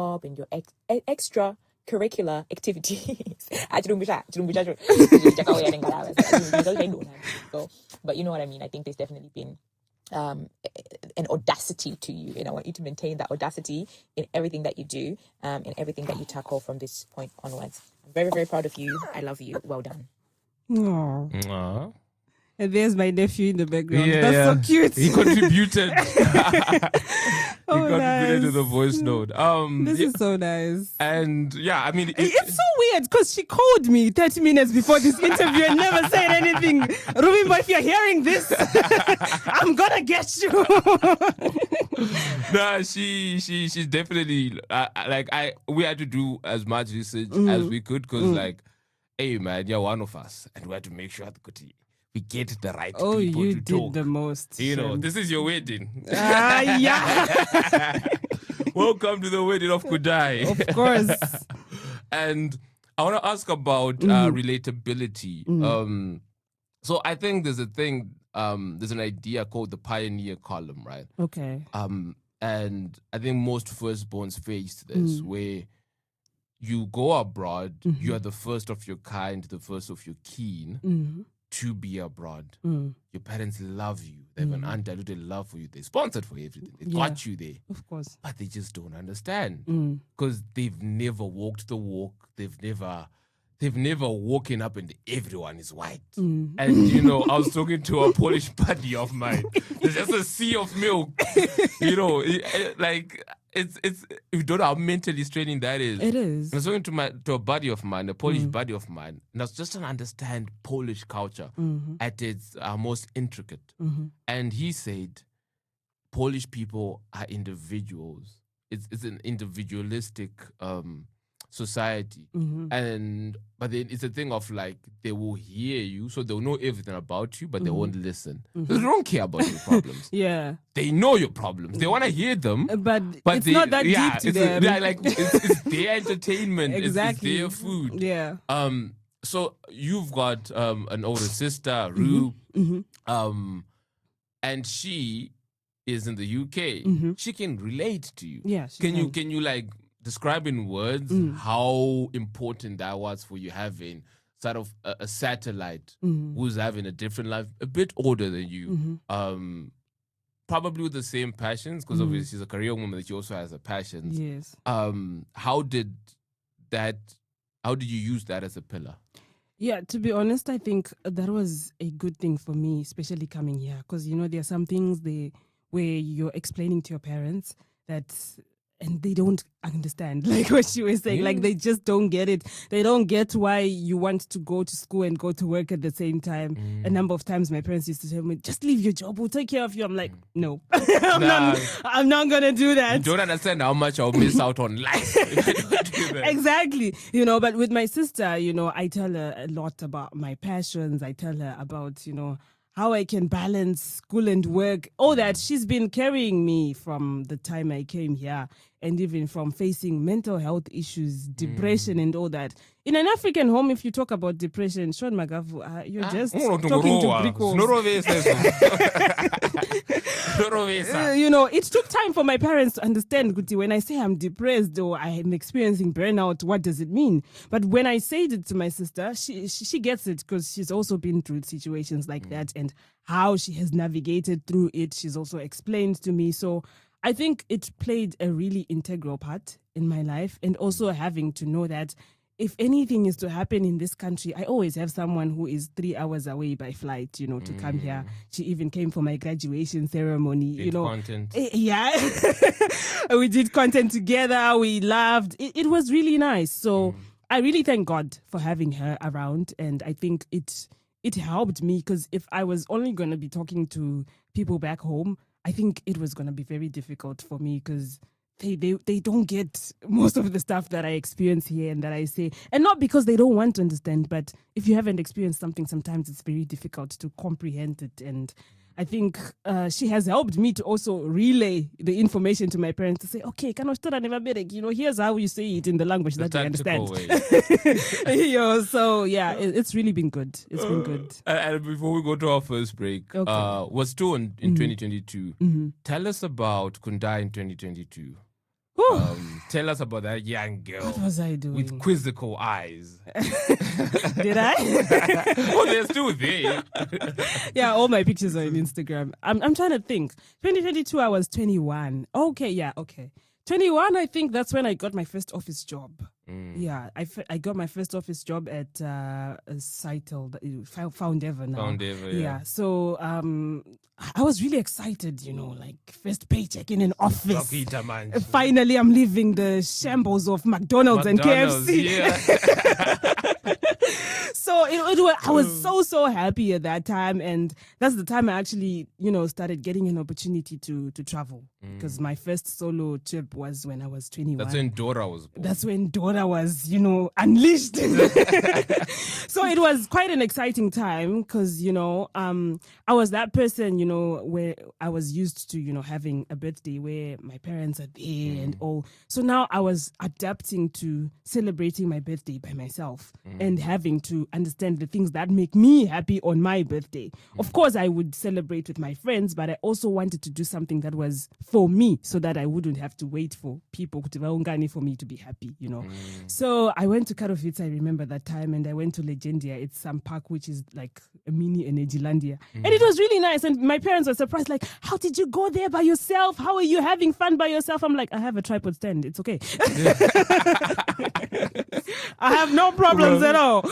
and your extra curricular activities. But you know what I mean? I think there's definitely been an audacity to you, and I want you to maintain that audacity in everything that you do, in everything that you tackle from this point onwards. I'm very, very proud of you. I love you. Well done. Aww. And there's my nephew in the background. That's so cute. He contributed. Nice. To the voice note. This is so nice. And yeah, I mean, it's so weird because she called me 30 minutes before this interview and never said anything. Rubin, if you're hearing this, I'm gonna get you. Nah, she's definitely we had to do as much research as we could because hey man, you're one of us, and we had to make sure that we get the right people to talk. Oh, you did the most. You know, this is your wedding. Yeah. Welcome to the wedding of Kundai. Of course. And I want to ask about relatability. So I think there's a thing, there's an idea called the pioneer column, right? Okay. And I think most firstborns face this, where you go abroad, you are the first of your kind, the first of your kin. To be abroad. Your parents love you. They have an undiluted love for you. They sponsored for everything. They got you there. Of course. But they just don't understand. Because they've never walked the walk. They've never woken up and everyone is white. And you know, I was talking to a Polish buddy of mine. There's just a sea of milk. You know, it's you don't know how mentally straining that is. It is. I was talking to a buddy of mine, a Polish buddy of mine, and I was just trying to understand Polish culture at its most intricate. And he said, Polish people are individuals. It's an individualistic society, but then it's a thing of they will hear you, so they'll know everything about you, but they won't listen. They don't care about your problems. They know your problems. They want to hear them, but it's not that deep to them. It's their entertainment. Exactly. It's their food. Yeah. So you've got an older sister, Rue, and she is in the UK. She can relate to you. Yeah. Can you describe in words how important that was for you, having sort of a satellite who's having a different life, a bit older than you, probably with the same passions, because obviously she's a career woman that she also has a passion. Yes. How did you use that as a pillar? Yeah, to be honest, I think that was a good thing for me, especially coming here, because there are some things where you're explaining to your parents and they don't understand, like what she was saying. They just don't get it. They don't get why you want to go to school and go to work at the same time. A number of times my parents used to tell me, just leave your job, we'll take care of you. I'm like, no, I'm not going to do that. You don't understand how much I'll miss out on life. Exactly. But with my sister, I tell her a lot about my passions. I tell her about, how I can balance school and work, all that. She's been carrying me from the time I came here, and even from facing mental health issues, depression and all that. In an African home, if you talk about depression, Sean Magavu, you're just talking to brick walls. It took time for my parents to understand, Guti, when I say I'm depressed or I'm experiencing burnout, what does it mean? But when I said it to my sister, she gets it, because she's also been through situations like that, and how she has navigated through it. She's also explained to me. So I think it played a really integral part in my life, and also having to know that if anything is to happen in this country, I always have someone who is 3 hours away by flight, to come here. She even came for my graduation ceremony, Content. Yeah. We did content together. We laughed. It was really nice. So I really thank God for having her around. And I think it helped me, because if I was only going to be talking to people back home, I think it was going to be very difficult for me, because they don't get most of the stuff that I experience here and that I say. And not because they don't want to understand, but if you haven't experienced something, sometimes it's very difficult to comprehend it. And I think she has helped me to also relay the information to my parents to say, okay, here's how you say it in the language that they understand. So yeah, it's really been good. It's been good. And before we go to our first break, was still in 2022. Tell us about Kundai in 2022. Tell us about that young girl. What was I doing? With quizzical eyes. Did I? Oh, they're still there. Yeah, all my pictures are on Instagram. I'm trying to think. 2022, I was 21. Okay. 21, I think that's when I got my first office job. Yeah, I got my first office job at a site called Found Ever now. Found Ever, yeah. So I was really excited, like first paycheck in an office. Finally, I'm leaving the shambles of McDonald's and KFC. Yeah. So I was so happy at that time, and that's the time I actually started getting an opportunity to travel, because my first solo trip was when I was 21. That's when Dora was born. That's when Dora was unleashed. So it was quite an exciting time, because I was that person where I was used to having a birthday where my parents are there and all. So now I was adapting to celebrating my birthday by myself and having to understand the things that make me happy on my birthday. Of course, I would celebrate with my friends, but I also wanted to do something that was for me, so that I wouldn't have to wait for people for me to be happy, So I went to Katowice, I remember that time, and I went to Legendia. It's some park which is like a mini Energylandia. And it was really nice. And my parents were surprised, like, how did you go there by yourself? How are you having fun by yourself? I'm like, I have a tripod stand. It's okay. I have no problems at all.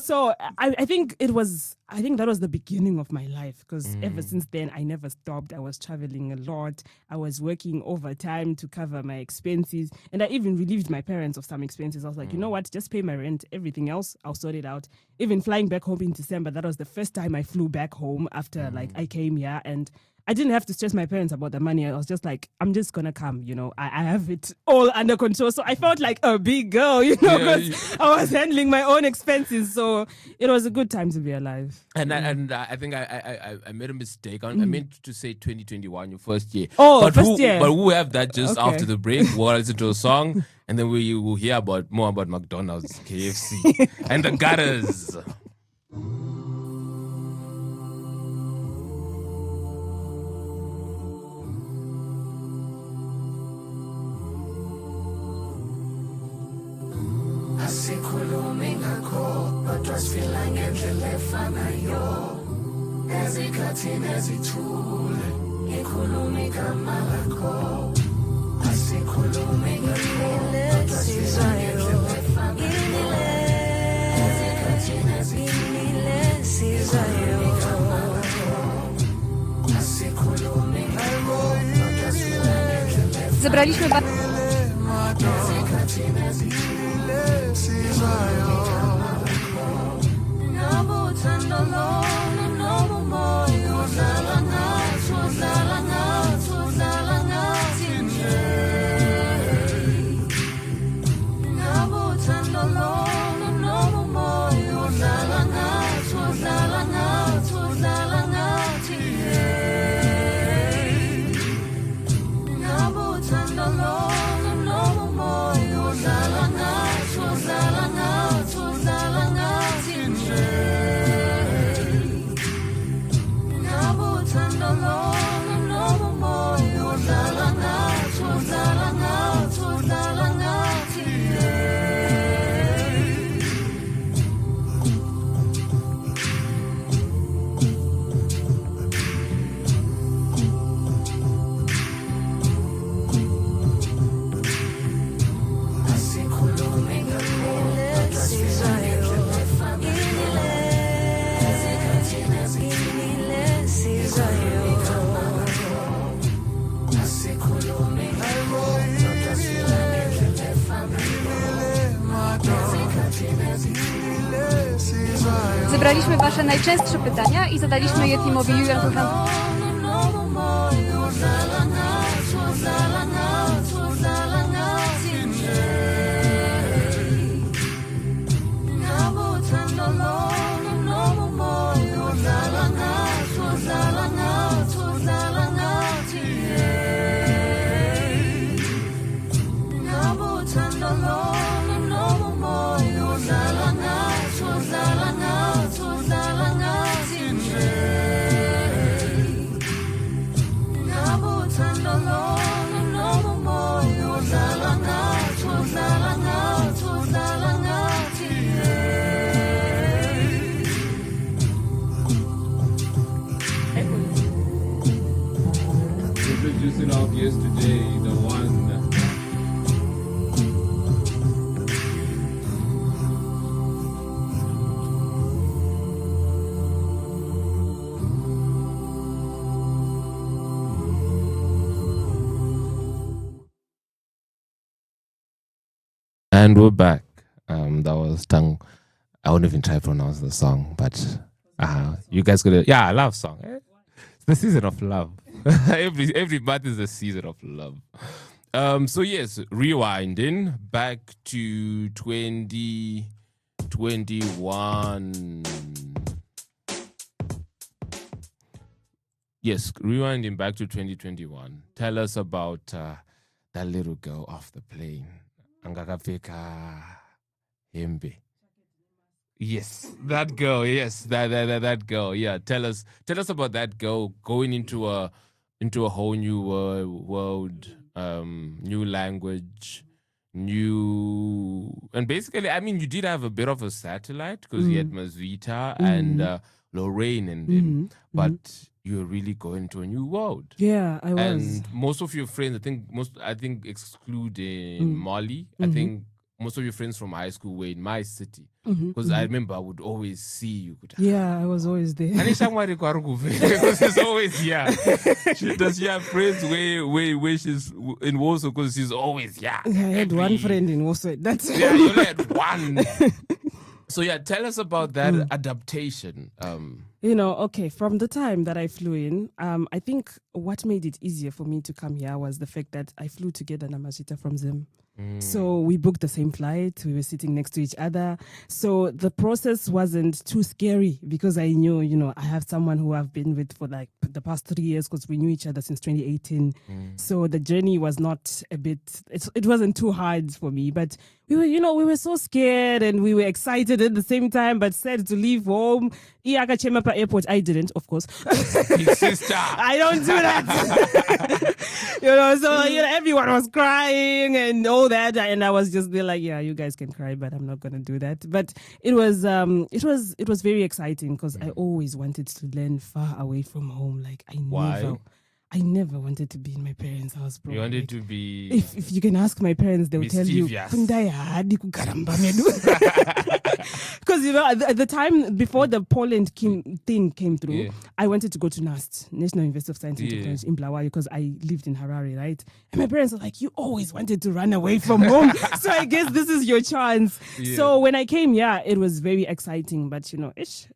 So I think that was the beginning of my life, because ever since then, I never stopped. I was traveling a lot. I was working overtime to cover my expenses. And I even relieved my parents of some expenses. I was like, you know what? Just pay my rent. Everything else, I'll sort it out. Even flying back home in December, that was the first time I flew back home after I came here. And I didn't have to stress my parents about the money. I was just like, I'm just going to come, I have it all under control. So I felt like a big girl, because I was handling my own expenses. So it was a good time to be alive. And I think I made a mistake. I meant to say 2021, your first year. Oh, but first year. But we'll have that just Okay. after the break. We'll listen to a song, and then we will hear more about McDonald's, KFC, and the gutters. Asikhulumi ngakho kodwa sifila ngendlela efanayo ezikhathini ezithule ngikhuluma igama lakho asikhulumi ngakho kodwa sifila ngendlela efanayo ezikhathini ezithule asikhulumi ngakho kodwa sifila ngendlela efanayo Zebraliśmy ezikhathini ezithule Zebraliśmy wasze najczęstsze pytania i zadaliśmy je teamowi Julian. And we're back. That was Tang. I won't even try to pronounce the song, but you guys could. Yeah, I love song. It's the season of love. every month is the season of love. So yes, rewinding back to 2021. Yes, rewinding back to 2021. Tell us about that little girl off the plane. Angakapeka Hembe. Yes, that girl. Yes, that girl. Yeah, tell us about that girl going into a whole new world, new language, and basically, I mean, you did have a bit of a satellite because you had Mazvita and Lorraine and them, but you're really going to a new world. Yeah, I was. And most of your friends, I think excluding Molly, I think most of your friends from high school were in my city. Because I remember I would always see you. Yeah, I was always there. Because she's always here. Does she have friends where she's in Warsaw? Because she's always here. I had one friend in Warsaw. That's yeah, you only had one. So yeah, tell us about that adaptation. Okay, from the time that I flew in, I think what made it easier for me to come here was the fact that I flew together Namashita from Zim. So we booked the same flight. We were sitting next to each other. So the process wasn't too scary because I knew, I have someone who I've been with for like the past 3 years because we knew each other since 2018. So the journey was not it wasn't too hard for me. But we were so scared and we were excited at the same time, but sad to leave home. Iakachemapa Airport, I didn't, of course. Big sister. I don't do that. So everyone was crying and all that, and I was just there like, yeah, you guys can cry, but I'm not gonna do that. But it was very exciting because I always wanted to learn far away from home. Like I nenever wanted to be in my parents' house, bro. You wanted to be... If you can ask my parents, they will tell you, Kundai hadi kukaramba medu. Because, at the time, before the Poland thing came through, I wanted to go to NUST, National University of Science and Technology in Bulawayo, because I lived in Harare, right? And my parents were like, you always wanted to run away from home. So I guess this is your chance. Yeah. So when I came, it was very exciting. But,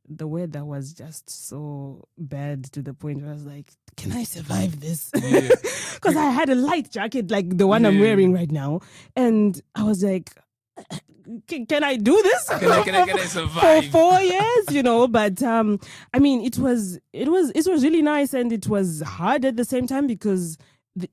the weather was just so bad to the point where I was like, can I survive this? Because I had a light jacket like the one I'm wearing right now. And I was like, can I do this? Can I survive? For 4 years, But I mean, it was really nice, and it was hard at the same time because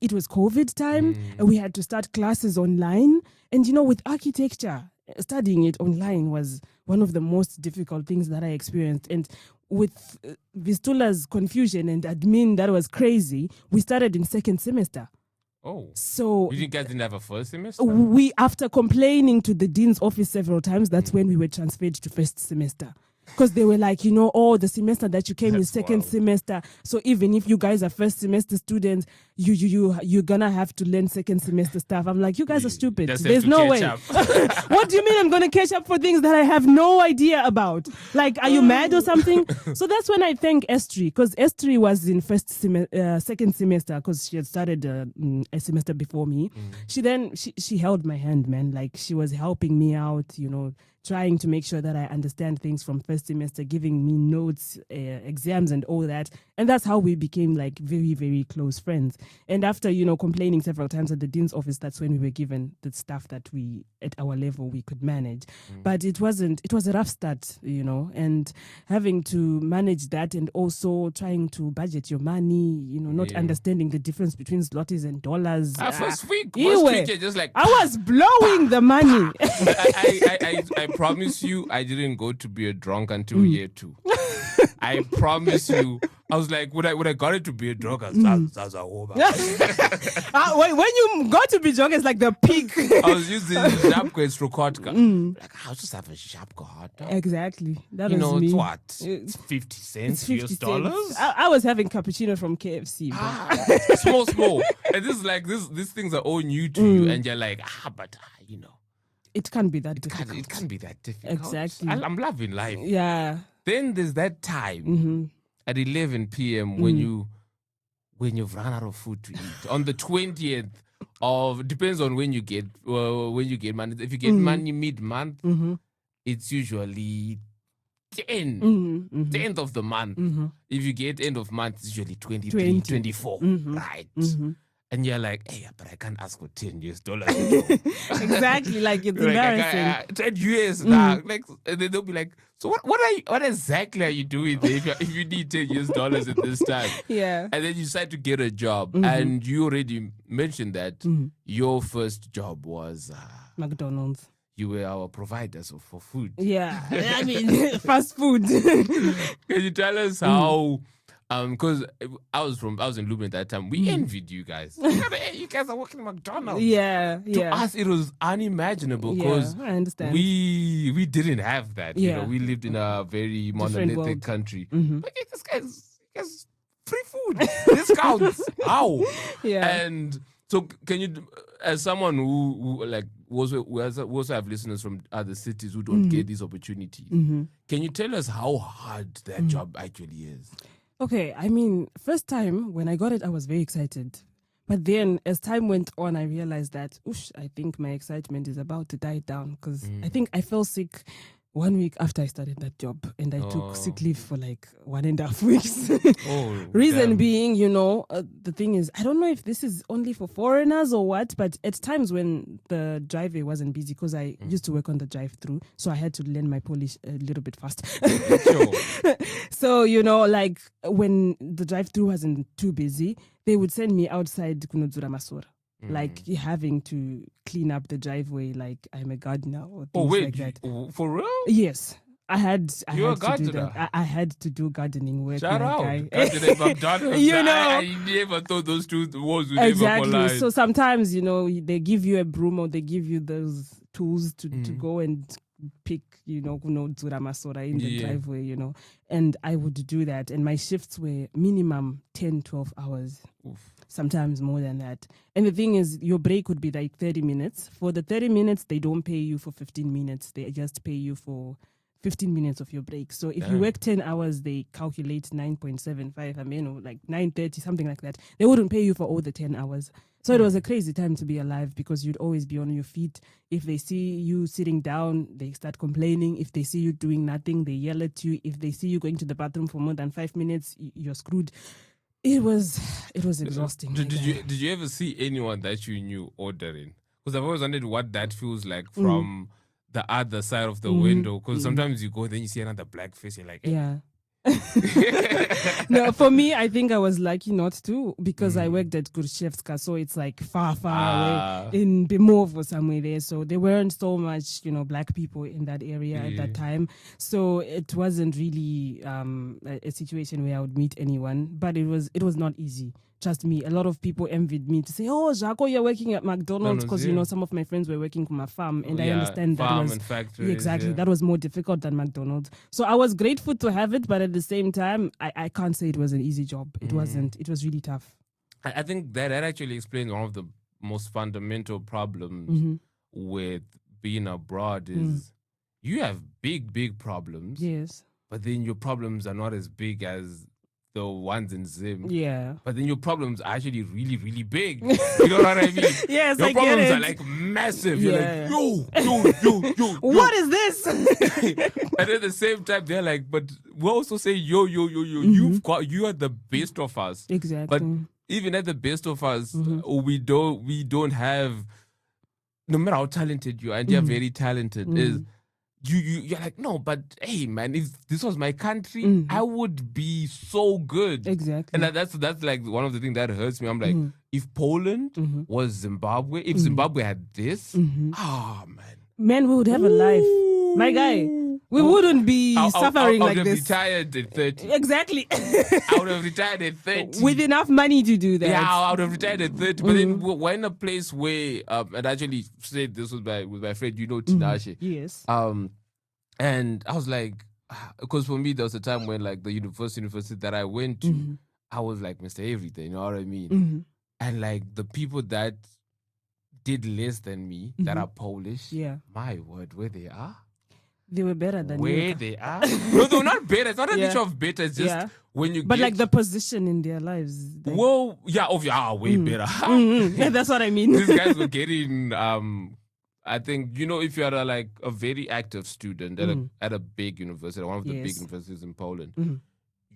it was COVID time and we had to start classes online. And, with architecture, studying it online was one of the most difficult things that I experienced. And with Vistula's confusion and admin, that was crazy. We started in second semester. Oh. So you guys didn't have a first semester? After complaining to the dean's office several times, that's when we were transferred to first semester. Because they were like, the semester that you came is second semester. So even if you guys are first semester students, you're gonna have to learn second semester stuff. I'm like, you guys are stupid. There's no way. What do you mean I'm gonna catch up for things that I have no idea about? Like, are you mad or something? So that's when I thank Estri, because Estri was in second semester because she had started a semester before me. She held my hand, man. Like, she was helping me out, trying to make sure that I understand things from first semester, giving me notes, exams and all that. And that's how we became like very, very close friends. And after, complaining several times at the dean's office, that's when we were given the stuff that at our level, we could manage. But it was a rough start, and having to manage that and also trying to budget your money, not understanding the difference between zlotys and dollars. First week, you're just like... I was blowing the money. I promise you, I didn't go to be a drunk until year 2. I promise you. I was like, would I got it to be a drunk? When you got to be drunk, it's like the peak. I was using Zapko as Rokotka. Like, I'll just have a Zapko hot dog. Exactly. That was me. It's what? It's 50 cents, US dollars? I was having cappuccino from KFC. Small. And this is like, these things are all new to you. And you're like, but it can't be that difficult. It can't be that difficult. Exactly. I'm loving life. Yeah. Then there's that time at 11 p.m. when you've run out of food to eat. On the 20th of depends on when you get money. If you get money mid-month, it's usually 10th of the month. If you get end of month, it's usually 23, 24, right? And you're like, hey, but I can't ask for $10. Exactly, like it's Like, embarrassing. 10 US now. Like, and then they'll be like, so what exactly are you doing there if you need $10 at this time? Yeah. And then you decide to get a job, and you already mentioned that your first job was McDonald's. you were our providers for food. Yeah, I mean, fast food. Can you tell us how? Because I was in Lumen at that time. We envied you guys. You guys are working at McDonald's. Yeah. To us, it was unimagimational because I understand. we didn't have that. You Yeah. know, we lived in a very Different monolithic world. country. But yeah, this guy's free food, discounts. How? Yeah. And so, can you, as someone who like we also have listeners from other cities who don't get these opportunities, can you tell us how hard that job actually is? Okay, I mean, first time when I got it, I was very excited. But then as time went on, I realized that, I think my excitement is about to die down because I think I fell sick 1 week after I started that job and I took sick leave for like 1.5 weeks. Reason damn. being, the thing is, I don't know if this is only for foreigners or what, but at times when the driveway wasn't busy, because I used to work on the drive-through, so I had to learn my Polish a little bit fast. Sure. So, like when the drive-through wasn't too busy, they would send me outside Kunodzura Masora. Like having to clean up the driveway like I'm a gardener or things like that. For real? Yes. I had You're a to do gardener? that. I had to do gardening work. Shout my out. guy. Gardening McDonald's. You know. I never thought those two words would ever Exactly. collide. So sometimes, they give you a broom or they give you those tools to go and pick, Dzura Masora in the driveway, And I would do that. And my shifts were minimum 10, 12 hours. Sometimes more than that. And the thing is, your break would be like 30 minutes. For the 30 minutes, they don't pay you for 15 minutes. They just pay you for 15 minutes of your break. So if you work 10 hours, they calculate 9.75, or like 9.30, something like that. They wouldn't pay you for all the 10 hours. So it was a crazy time to be alive because you'd always be on your feet. If they see you sitting down, they start complaining. If they see you doing nothing, they yell at you. If they see you going to the bathroom for more than 5 minutes, you're screwed. It was exhausting. Did you ever see anyone that you knew ordering? Because I've always wondered what that feels like from the other side of the window. Because sometimes you go, then you see another black face. You're like, hey. Yeah. No, for me, I think I was lucky not to because I worked at Gurshevska, so it's like far away in Bimov or somewhere there. So there weren't so much, black people in that area at that time. So it wasn't really a situation where I would meet anyone, but it was not easy. Trust me, a lot of people envied me to say, "Oh, Jaco, you're working at McDonald's," because some of my friends were working from a farm, and I understand that farm was and factories, exactly that was more difficult than McDonald's. So I was grateful to have it, but at the same time, I can't say it was an easy job. It wasn't. It was really tough. I think that actually explains one of the most fundamental problems with being abroad is you have big problems. Yes. But then your problems are not as big as the ones in Zim. Yeah. But then your problems are actually really, really big. You know what I mean? Yes, your I get problems it. are like massive. Yeah. You're like, yo. What is this? And at the same time, they're like, but we also say, yo. You are the best of us. Exactly. But even at the best of us, we don't have, no matter how talented you are, and you're very talented, is you're like, no, but hey, man, if this was my country, I would be so good. Exactly. And that's like one of the things that hurts me. I'm like, if Poland was Zimbabwe, if Zimbabwe had this, man. Man, we would have a life. My guy, we wouldn't be suffering I like would have this. retired at 30. Exactly. I would have retired at 30. With enough money to do that. Yeah, I would have retired at 30. But then we're in a place where, and I actually said this with my friend, Tinashe. Yes. And I was like, because for me, there was a time when like the university that I went to, I was like Mr. Everything, you know what I mean? And like the people that did less than me, that are Polish, my word, where they are. They were better than where you. they are. No, they're not better. It's not an Yeah. issue of better. It's just Yeah. when you But get... like the position in their lives. Like, Well, yeah, way better. yeah, that's what I mean. These guys were getting, I think, if you're a very active student at a big university, one of the big Yes. universities in Poland,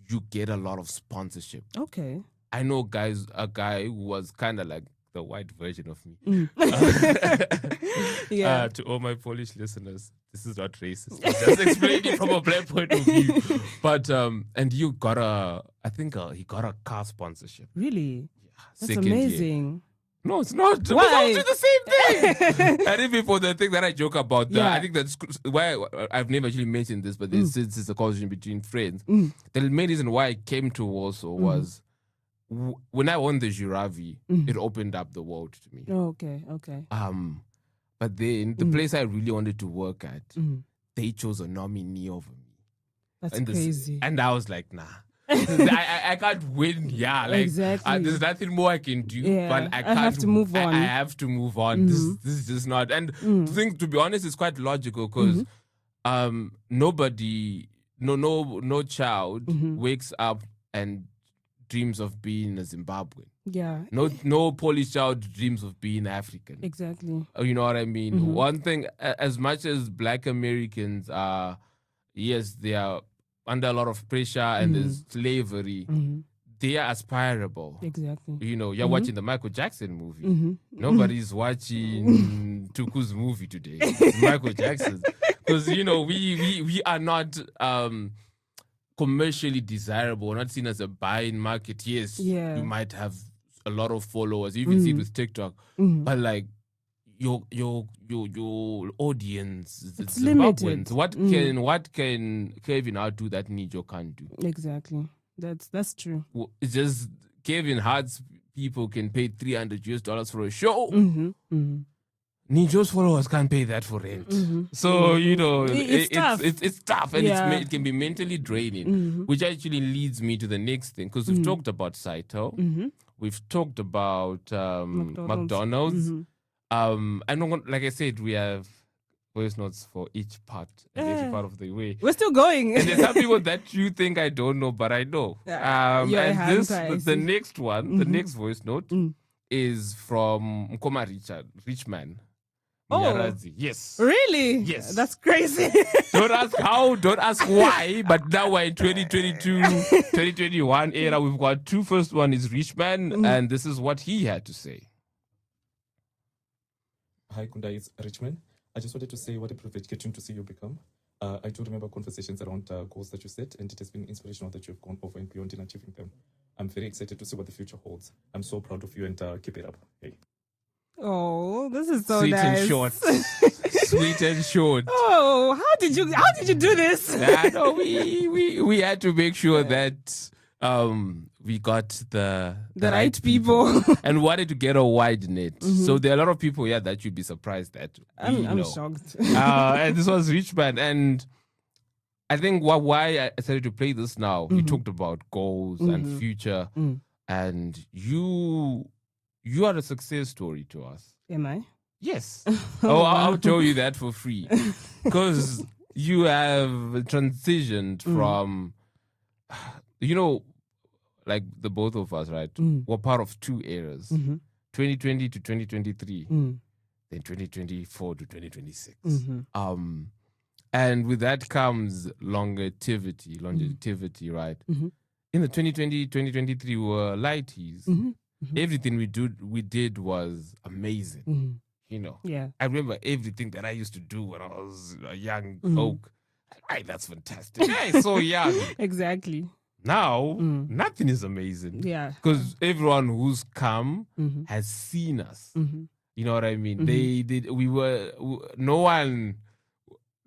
you get a lot of sponsorship. Okay. I know a guy who was kind of like the white version of me. Yeah. To all my Polish listeners, this is not racist. I'm just explaining from a black point of view. But and he got a car sponsorship. Really? That's Second year. amazing. No, it's not. Because Why? I was doing the same thing. And even for the thing that I joke about, Yeah. I think that's why I've never actually mentioned this, but since it's a conversation between friends, the main reason why I came to Warsaw was when I won the Juravi, it opened up the world to me. Oh, okay. But then the place I really wanted to work at, they chose a nominee over me. That's And crazy. And I was like, nah. I can't win. Yeah, like Exactly. there's nothing more I can do. Yeah, But I I can't have to move on. I have to move on. This is just not. And to be honest, it's quite logical because nobody, no child wakes up and dreams of being a Zimbabwean. Yeah. No Polish child dreams of being African. Exactly. You know what I mean? One thing, as much as Black Americans are, yes, they are under a lot of pressure and there's slavery, they are aspirable. Exactly. You're watching the Michael Jackson movie. Nobody's watching Tuku's movie today. It's Michael Jackson's. Because, we are not commercially desirable. We're not seen as a buying market. Yes, Yeah. you might have a lot of followers. You even see it with TikTok. But like, your audience, It's Zimbabweans. limited. What can Kevin Hart do that Nijo can't do? Exactly. That's true. It's just Kevin Hart's people can pay $300 for a show. Nijo's followers can't pay that for rent. So It's tough. It's tough, and Yeah. it can be mentally draining. Which actually leads me to the next thing, because we've talked about Saito, we've talked about McDonald's. And like I said, we have voice notes for each part and every part of the way. We're still going. And there's some people that you think I don't know, but I know. You're a And hunter, I the see. next one, the next voice note is from Mkoma Richman. Oh. Mnyarazi. Yes. Really? Yes. That's crazy. Don't ask how, don't ask why, but now we're in 2022, 2021 era. We've got two. First one is Richman, and this is what he had to say. Hi, Kundai, it's Richmond. I just wanted to say what a privilege getting to see you become. I do remember conversations around goals that you set, and it has been inspirational that you've gone over and beyond in achieving them. I'm very excited to see what the future holds. I'm so proud of you, and keep it up. Hey. Oh, this is so Sweet nice. and short. Sweet and short. Oh, how did you do this? No, we had to make sure that we got the right people. and wanted to get a wide net. So there are a lot of people here that you'd be surprised at. I'm shocked. And this was Richman, and I think why I started to play this now. We talked about goals and future, and you are a success story to us. Am I? Yes. I'll tell you that for free. Because you have transitioned from, like the both of us, right? We're part of two eras, 2020 to 2023, then 2024 to 2026. And with that comes longevity, right? In the 2020, 2023 were lighties. Everything we did was amazing. Yeah. I remember everything that I used to do when I was a young oak. Hey, that's fantastic. Hey, so young. Exactly. Now, nothing is amazing. Yeah. Because everyone who's come has seen us. You know what I mean? They did. No one.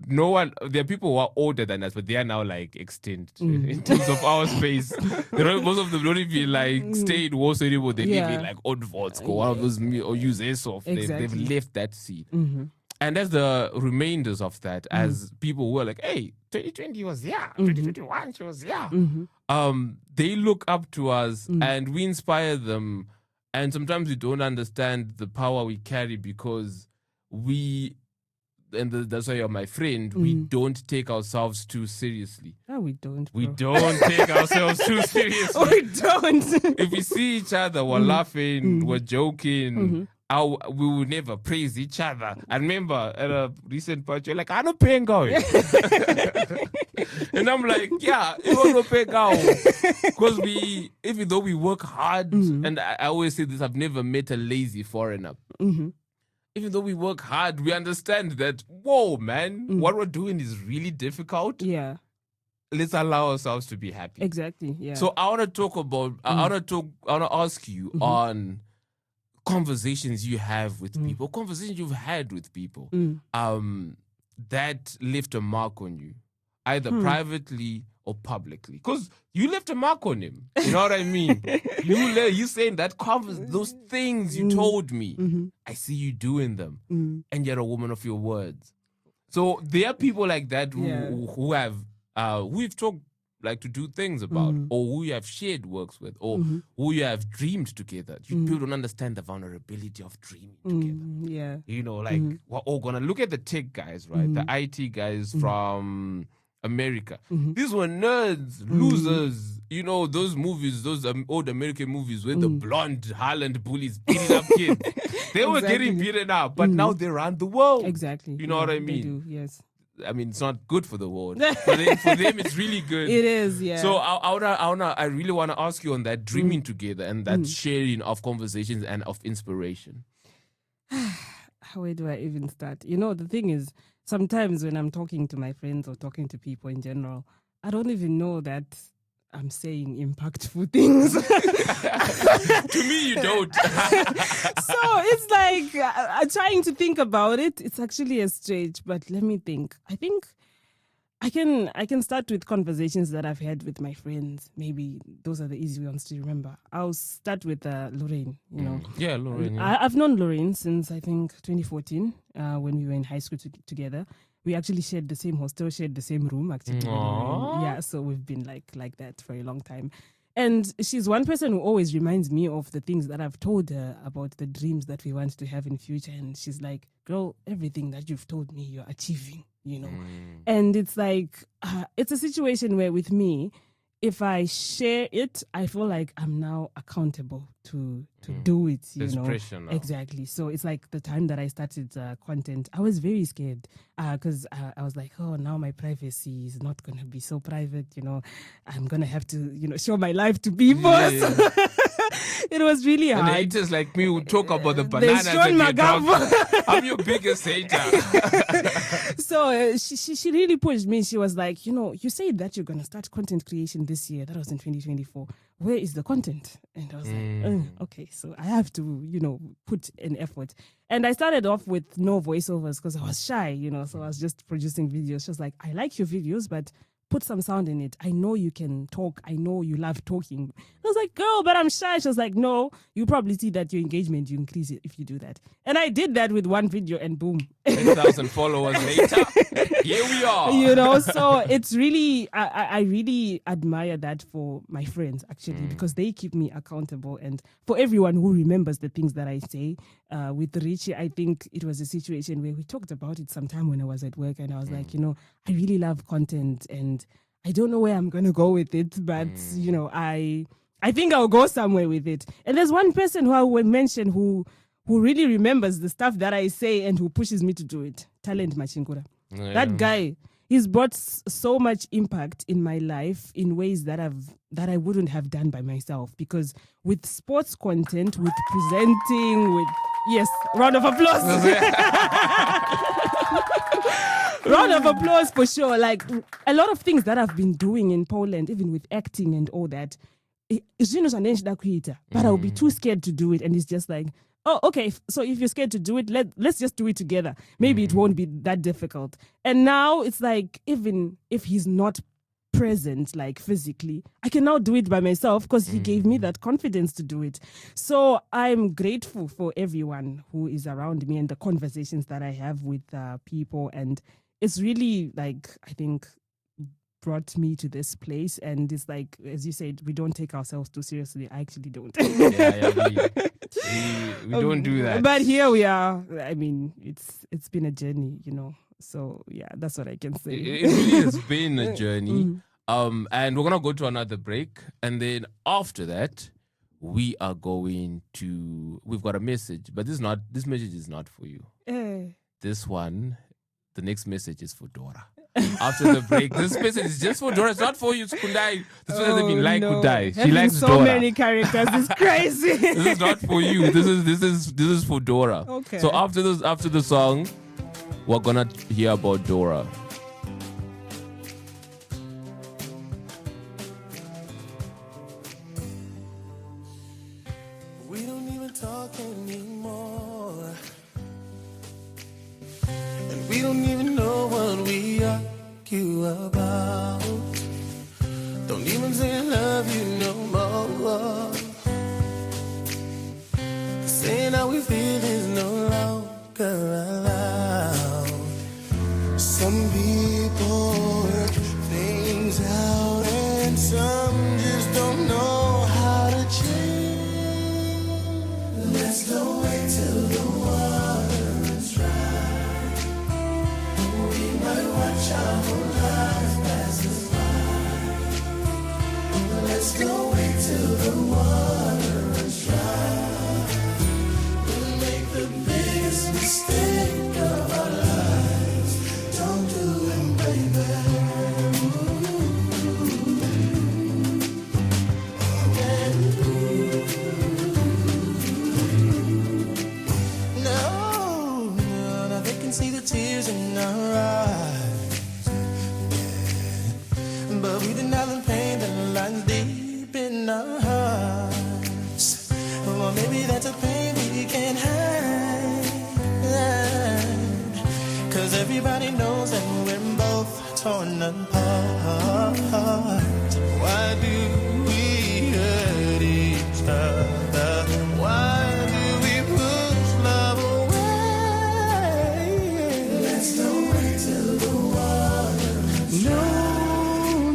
There are people who are older than us, but they are now like extinct in terms of our space. Most of them don't even like stay in Warsaw anymore. They live in like old Vodsko, one of those, or use Airsoft. Exactly. They've left that seat. And that's the remainders of that, as people who were like, hey, 2020 was here, 2021 she was here. They look up to us and we inspire them. And sometimes we don't understand the power we carry because that's why you're my friend, we don't take ourselves too seriously. No, we don't. We bro. don't take ourselves too seriously. We don't. If we see each other, we're laughing, we're joking. We will never praise each other. I remember at a recent party, you're like, I don't pay going. And I'm like, yeah, you don't pay because even though we work hard, and I always say this, I've never met a lazy foreigner. Even though we work hard, we understand that, whoa, man, what we're doing is really difficult. Yeah. Let's allow ourselves to be happy. Exactly. Yeah. So I want to talk about, I want to ask you on conversations you have with people, conversations you've had with people, that left a mark on you, either privately or publicly. Because you left a mark on him. You know what I mean? You saying that those things you told me, I see you doing them, and you're a woman of your words. So there are people like that who have we've talked like to do things about, or who you have shared works with, or who you have dreamed together. People don't understand the vulnerability of dreaming together. Yeah. You know, like we're all gonna look at the tech guys, right? The IT guys from America. These were nerds, losers. You know, those movies, those old American movies where the blonde Harland bullies beating up kids. They were getting beaten up, but now they run the world. Exactly. You know what I mean? They do, yes. I mean, it's not good for the world. For them, it's really good. It is, yeah. So I really want to ask you on that dreaming together and that sharing of conversations and of inspiration. Where do I even start? You know, the thing is, sometimes when I'm talking to my friends or talking to people in general, I don't even know that I'm saying impactful things. To me, you don't. So it's like I'm trying to think about it. It's actually a stretch, but let me think. I think I can start with conversations that I've had with my friends. Maybe those are the easy ones to remember. I'll start with Lorraine. You know, Yeah, Lorraine. Yeah. I've known Lorraine since I think 2014 when we were in high school together. We actually shared the same hostel, shared the same room, actually. Yeah, so we've been like that for a long time. And she's one person who always reminds me of the things that I've told her about the dreams that we want to have in future. And she's like, girl, everything that you've told me, you're achieving, you know. And it's like, it's a situation where with me, if I share it, I feel like I'm now accountable to do it, you There's know. pressure now. Exactly. So it's like the time that I started content, I was very scared because I was like, oh, now my privacy is not going to be so private, you know. I'm going to have to, you know, show my life to people. Yeah. So it was really And hard. haters like me who talk about the bananas Sean and your Magabo. dog. I'm your biggest hater. So she really pushed me. She was like, you know, you said that you're going to start content creation this year. That was in 2024. Where is the content? And I was like, okay, so I have to, you know, put an effort. And I started off with no voiceovers because I was shy, you know, so I was just producing videos. She was like, I like your videos, but put some sound in it. I know you can talk. I know you love talking. I was like, girl, but I'm shy. She was like, no, you probably see that your engagement, you increase it if you do that. And I did that with one video and boom. 10,000 followers later, here we are. You know, so it's really, I really admire that for my friends, actually, because they keep me accountable. And for everyone who remembers the things that I say, with Richie, I think it was a situation where we talked about it sometime when I was at work, and I was like, you know, I really love content and I don't know where I'm going to go with it, but, you know, I think I'll go somewhere with it. And there's one person who I will mention who really remembers the stuff that I say and who pushes me to do it. Talent Machingura. Yeah. That guy, he's brought so much impact in my life in ways that I wouldn't have done by myself. Because with sports content, with presenting, with round of applause. Round of applause for sure. Like a lot of things that I've been doing in Poland, even with acting and all that, but I'll be too scared to do it. And it's just like, oh, okay, so if you're scared to do it, let's just do it together. Maybe it won't be that difficult. And now it's like, even if he's not present, like physically, I can now do it by myself because he gave me that confidence to do it. So I'm grateful for everyone who is around me and the conversations that I have with people. And it's really like, I think, brought me to this place. And it's like, as you said, we don't take ourselves too seriously. I actually don't. We don't do that. But here we are. I mean, it's been a journey, you know. So yeah, that's what I can say. It really has been a journey. And we're gonna go to another break, and then after that, we've got a message, but this message is not for you. This one, the next message is for Dora. After the break, this message is just for Dora. It's not for you, it's Kundai. This one doesn't mean like Kundai. She likes so Dora. Many characters. It's crazy. This is not for you. This is for Dora. Okay. So after the song, we're gonna hear about Dora. We don't even talk anymore, and we don't even know what we argue about. Don't even say I love you no more. Saying how we feel is no longer allowed. Some people work things out, and some just don't know how to change. Let's don't wait till the water runs dry. We might watch our whole lives pass us by. Let's don't wait till the water runs dry. We'll make the biggest mistake of our lives. Don't do it, baby. No, now they can see the tears in our eyes. Yeah. But we deny the pain that lies deep in our hearts. Or maybe that's a pain we can't hide. 'Cause everybody knows that we're both torn apart. Why do we hurt each other? Why do we push love away? Let's don't wait till the water runs dry.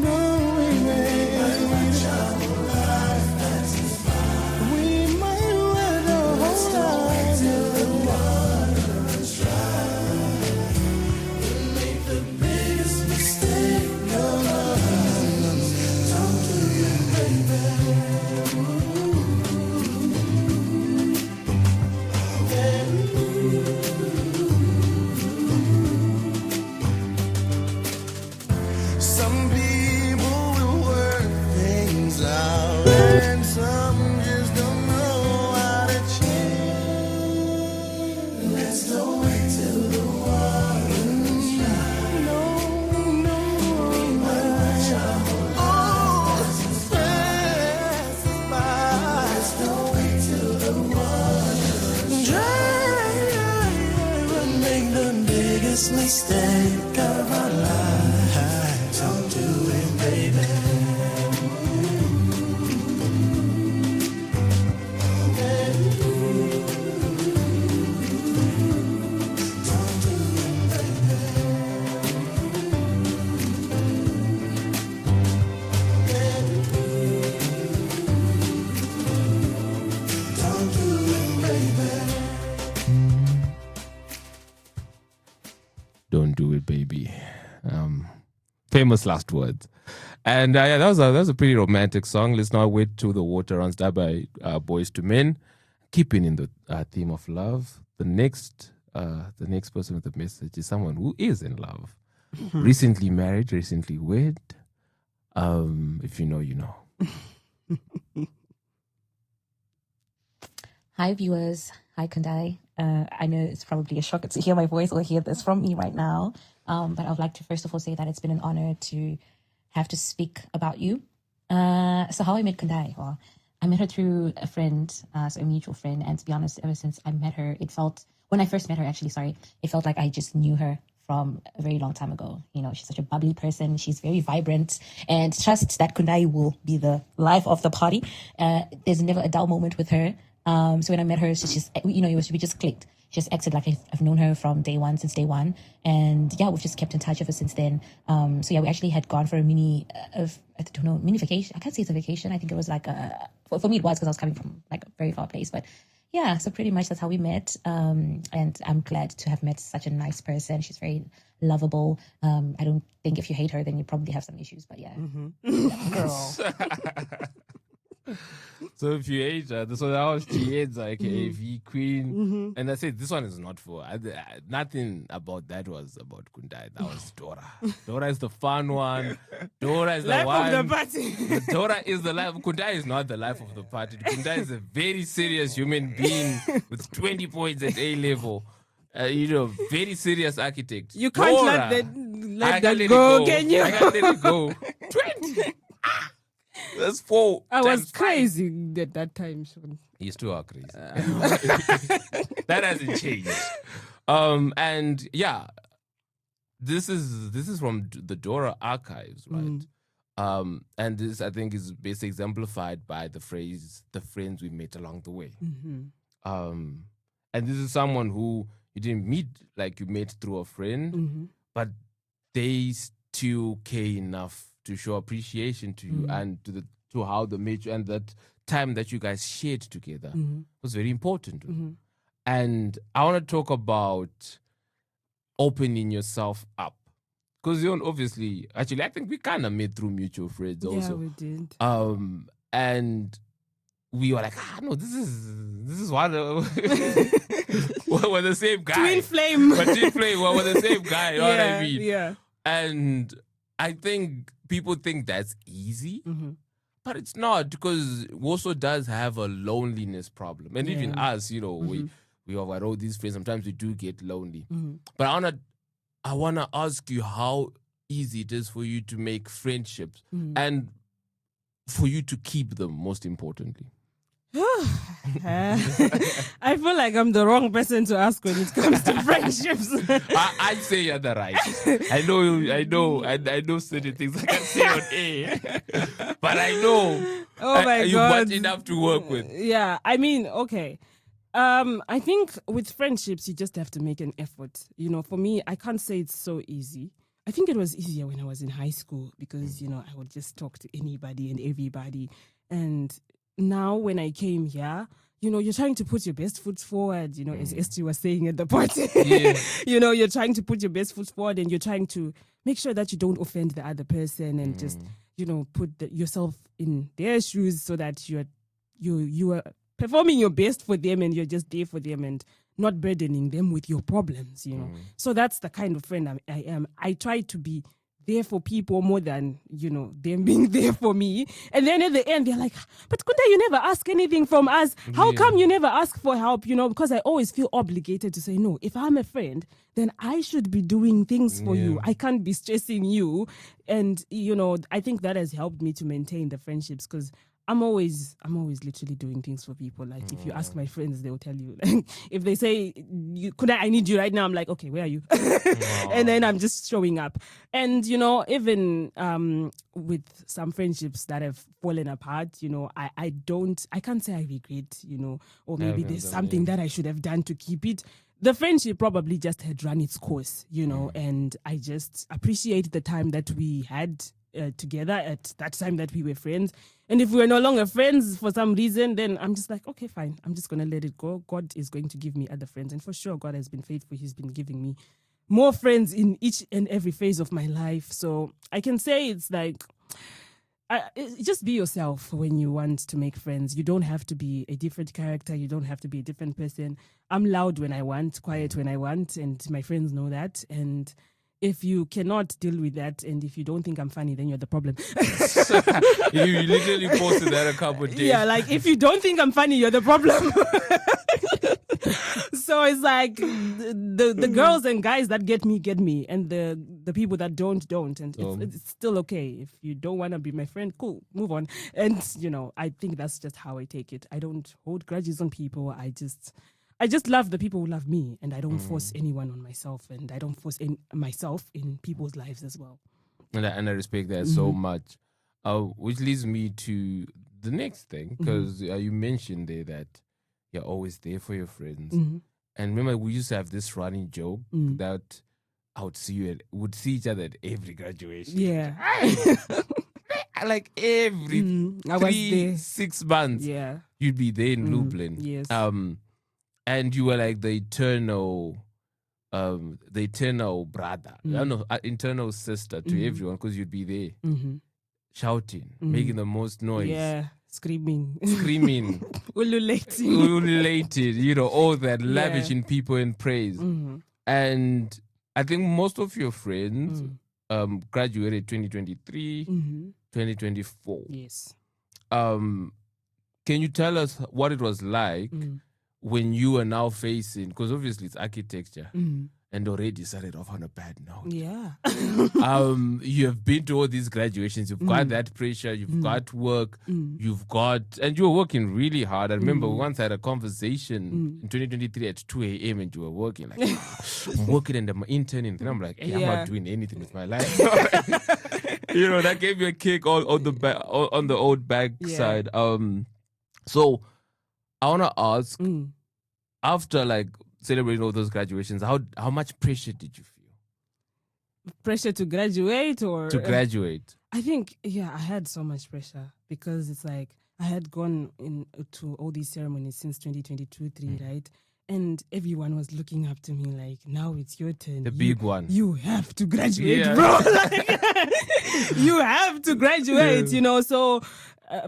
No, we might watch our whole life pass us by. We might wait a whole life till the water runs dry. We'll make the biggest mistake of our lives. Don't do it, baby. Some people will work things out, and some just don't know how to change. Let's don't wait till the water runs dry. No. We might watch our whole lives pass us by. Let's don't wait till the water runs dry. We'll make the biggest mistake of our lives. Don't do it, baby. Don't do it, baby. Don't do it, baby. Don't do it, baby. Famous last words. And yeah, that was a pretty romantic song. Let's now wait till the water runs dry by Boys to Men. Keeping in the theme of love, the next person with the message is someone who is in love, recently married, recently wed. If you know, you know. Hi, viewers. Hi, Kundai. I know it's probably a shocker to hear my voice or hear this from me right now. But I would like to first of all say that it's been an honor to have to speak about you. So how I met Kundai? Well, I met her through a friend, so a mutual friend. And to be honest, ever since I met her, when I first met her, it felt like I just knew her from a very long time ago. You know, she's such a bubbly person. She's very vibrant, and trust that Kundai will be the life of the party. There's never a dull moment with her. So when I met her, she just, we just clicked. just acted like I've known her from since day one. And yeah, we've just kept in touch ever since then. So yeah, we actually had gone for a mini vacation. I can't say it's a vacation. I think it was like for me it was, because I was coming from like a very far place. But yeah, so pretty much that's how we met. And I'm glad to have met such a nice person. She's very lovable. I don't think if you hate her, then you probably have some issues. But yeah, girl. So if you age, so that was Chiedza, aka V Queen, and I said this one is not for. Nothing about that was about Kundai. That was Dora. Dora is the fun one. Dora is the Life one. of the party. Dora is the life. Kundai is not the life of the party. Kundai is a very serious human being with 20 points at A level. Very serious architect. You can't Dora, let that go, can you? I can't let it go. 20. That's 4. I was times 5. crazy at that time, Sean. You still are crazy. That hasn't changed. And yeah, this is from the Dora archives, right? And this, I think, is best exemplified by the phrase "the friends we met along the way." And this is someone who you didn't meet, like you met through a friend, but they still care enough to show appreciation to you and to how they met you, and that time that you guys shared together was very important. And I want to talk about opening yourself up, because obviously, actually, I think we kind of met through mutual friends also. Yeah, we did. And we were like, no, this is one. We're the same guy. Twin flame. Twin flame. We're the same guy. You know what I mean? Yeah. And I think people think that's easy, but it's not, because also does have a loneliness problem. And even us, we have all these friends. Sometimes we do get lonely. But I wanna ask you how easy it is for you to make friendships and for you to keep them, most importantly. I feel like I'm the wrong person to ask when it comes to friendships. I'd say you're the right. I know certain things I can't say on air, but I know. Oh my you've God. got enough to work with. Yeah, I mean, okay. I think with friendships, you just have to make an effort. For me, I can't say it's so easy. I think it was easier when I was in high school because, I would just talk to anybody and everybody. And now when I came here, you're trying to put your best foot forward, as Esther was saying at the party. Yeah. You're trying to put your best foot forward, and you're trying to make sure that you don't offend the other person and just, put yourself in their shoes so that you are performing your best for them and you're just there for them and not burdening them with your problems, So that's the kind of friend I am. I try to be there for people more than, them being there for me. And then at the end, they're like, but Kundai, you never ask anything from us. How come you never ask for help? Because I always feel obligated to say, no, if I'm a friend, then I should be doing things for you. I can't be stressing you. And, I think that has helped me to maintain the friendships, because I'm always literally doing things for people. Like if you ask my friends, they'll tell you. If they say, I need you right now, I'm like, okay, where are you? And then I'm just showing up. And, even with some friendships that have fallen apart, I can't say I regret, or maybe there's something that I should have done to keep it. The friendship probably just had run its course, and I just appreciate the time that we had together at that time that we were friends. And if we're no longer friends for some reason, then I'm just like, okay, fine. I'm just going to let it go. God is going to give me other friends. And for sure, God has been faithful. He's been giving me more friends in each and every phase of my life. So I can say it's like, just be yourself when you want to make friends. You don't have to be a different character. You don't have to be a different person. I'm loud when I want, quiet when I want. And my friends know that. And if you cannot deal with that, and if you don't think I'm funny, then you're the problem. You literally posted that a couple of days. Yeah, like if you don't think I'm funny, you're the problem. So it's like the girls and guys that get me, and the people that don't. And it's still okay. If you don't want to be my friend, cool, move on. And, I think that's just how I take it. I don't hold grudges on people. I just love the people who love me, and I don't force anyone on myself, and I don't force myself in people's lives as well. And I respect that so much. Which leads me to the next thing, because you mentioned there that you're always there for your friends. And remember, we used to have this running joke that I would would see each other at every graduation. Yeah. Like every I was there. 6 months, Yeah. you'd be there in Lublin. Yes. And you were like the eternal brother, eternal sister to everyone, because you'd be there shouting, making the most noise. Yeah. Screaming. Ululated, all that, lavishing people in praise. And I think most of your friends graduated 2023, 2024. Yes. Can you tell us what it was like when you were now facing, because obviously it's architecture, and already started off on a bad note. Yeah. You have been to all these graduations, you've got that pressure, you've got work, and you were working really hard. I remember we once had a conversation in 2023 at 2 a.m. and you were working like, I'm working and I'm interning. And I'm like, hey, I'm not doing anything with my life. That gave me a kick on the old backside. So I want to ask, after like celebrating all those graduations, how much pressure did you feel? Pressure to graduate or? To graduate. I think, I had so much pressure because it's like I had gone to all these ceremonies since 2022-3, right? And everyone was looking up to me like, now it's your turn. The big one. You have to graduate, bro. You have to graduate, So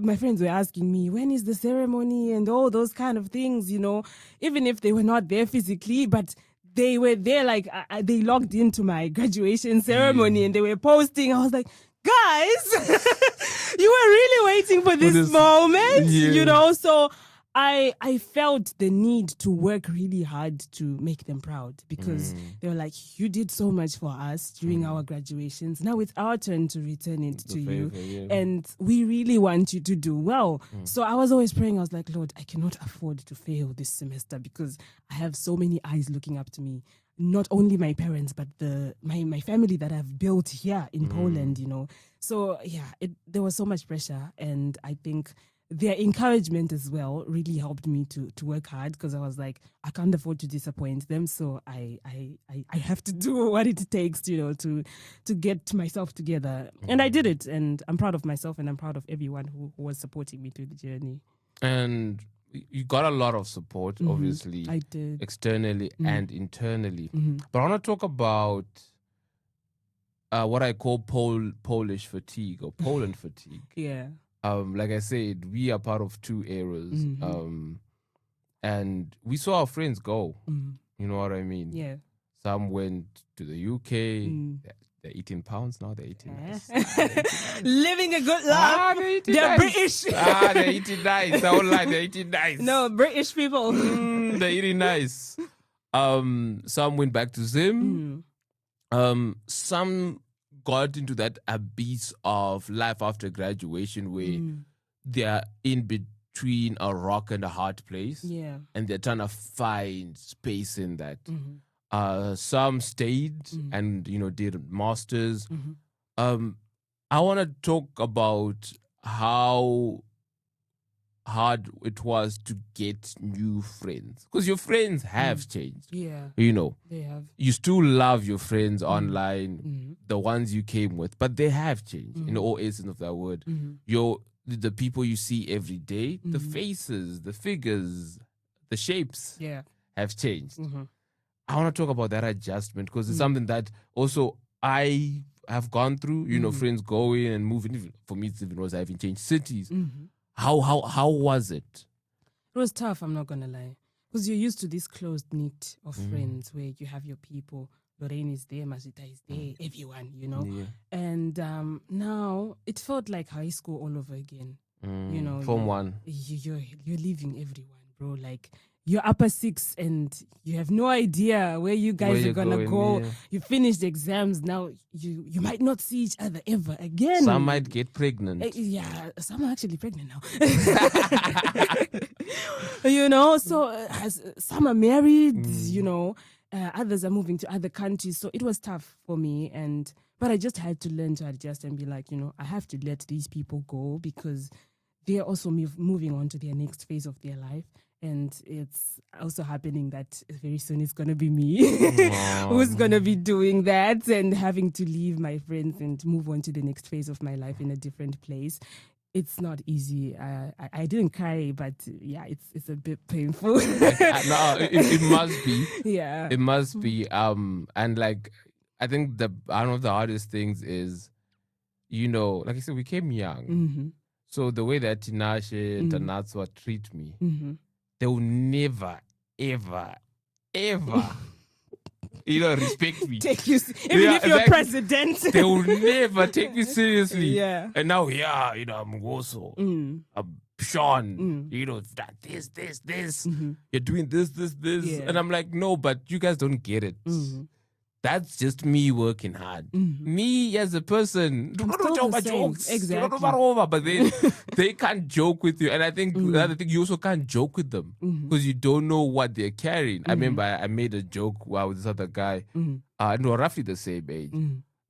my friends were asking me, when is the ceremony and all those kind of things, even if they were not there physically, but they were there, like they logged into my graduation ceremony and they were posting. I was like, guys, you were really waiting for this moment, So I felt the need to work really hard to make them proud because they were like, you did so much for us during our graduations. Now it's our turn to return it to you. And we really want you to do well. So I was always praying. I was like, Lord, I cannot afford to fail this semester because I have so many eyes looking up to me. Not only my parents, but my family that I've built here in Poland, So, there was so much pressure. And I think their encouragement as well really helped me to work hard because I was like, I can't afford to disappoint them. So I have to do what it takes, to get myself together. And I did it. And I'm proud of myself and I'm proud of everyone who was supporting me through the journey. And you got a lot of support, obviously. I did. Externally and internally. But I want to talk about what I call Polish fatigue or Poland fatigue. Yeah. Like I said, we are part of two eras. And we saw our friends go. You know what I mean? Yeah. Some went to the UK. They're eating pounds now. They're eating nice. Living a good life. They're nice. British. They're eating nice. I won't lie. They're eating nice. No, British people. They're eating nice. Some went back to Zim. Some got into that abyss of life after graduation where they're in between a rock and a hard place. Yeah. And they're trying to find space in that. Some stayed and, did masters. I want to talk about how hard it was to get new friends. Because your friends have changed. Yeah. They have. You still love your friends online, the ones you came with, but they have changed in all essence of that word. The people you see every day, the faces, the figures, the shapes have changed. I want to talk about that adjustment because it's something that also I have gone through, friends going and moving. Even for me, it's even worse. I haven't changed cities. How was it? It was tough, I'm not going to lie. Because you're used to this closed knit of friends where you have your people. Lorraine is there, Masita is there, everyone, Yeah. And now it felt like high school all over again. Form one. You're leaving everyone, bro. Like, you're upper six and you have no idea where you guys are going to go. Yeah. You finished the exams. Now you might not see each other ever again. Some might get pregnant. Some are actually pregnant now. So some are married, others are moving to other countries. So it was tough for me. But I just had to learn to adjust and be like, I have to let these people go because they're also moving on to their next phase of their life. And it's also happening that very soon it's going to be me who's going to be doing that and having to leave my friends and move on to the next phase of my life in a different place. It's not easy. I didn't cry, but yeah, it's a bit painful. No, it must be. Yeah. It must be. And like, I think one of the hardest things is, like I said, we came young. So the way that Tinashe and Tanatswa treat me, they will never, ever, ever, respect me. Take you, even if you're president. They will never take me seriously. Yeah. And now, I'm Goso. I'm Sean. That this. You're doing this. Yeah. And I'm like, no, but you guys don't get it. That's just me working hard. Me as a person, do not talk about jokes. Exactly. But they can't joke with you. And I think the other thing, you also can't joke with them because you don't know what they're carrying. I remember I made a joke with this other guy, roughly the same age.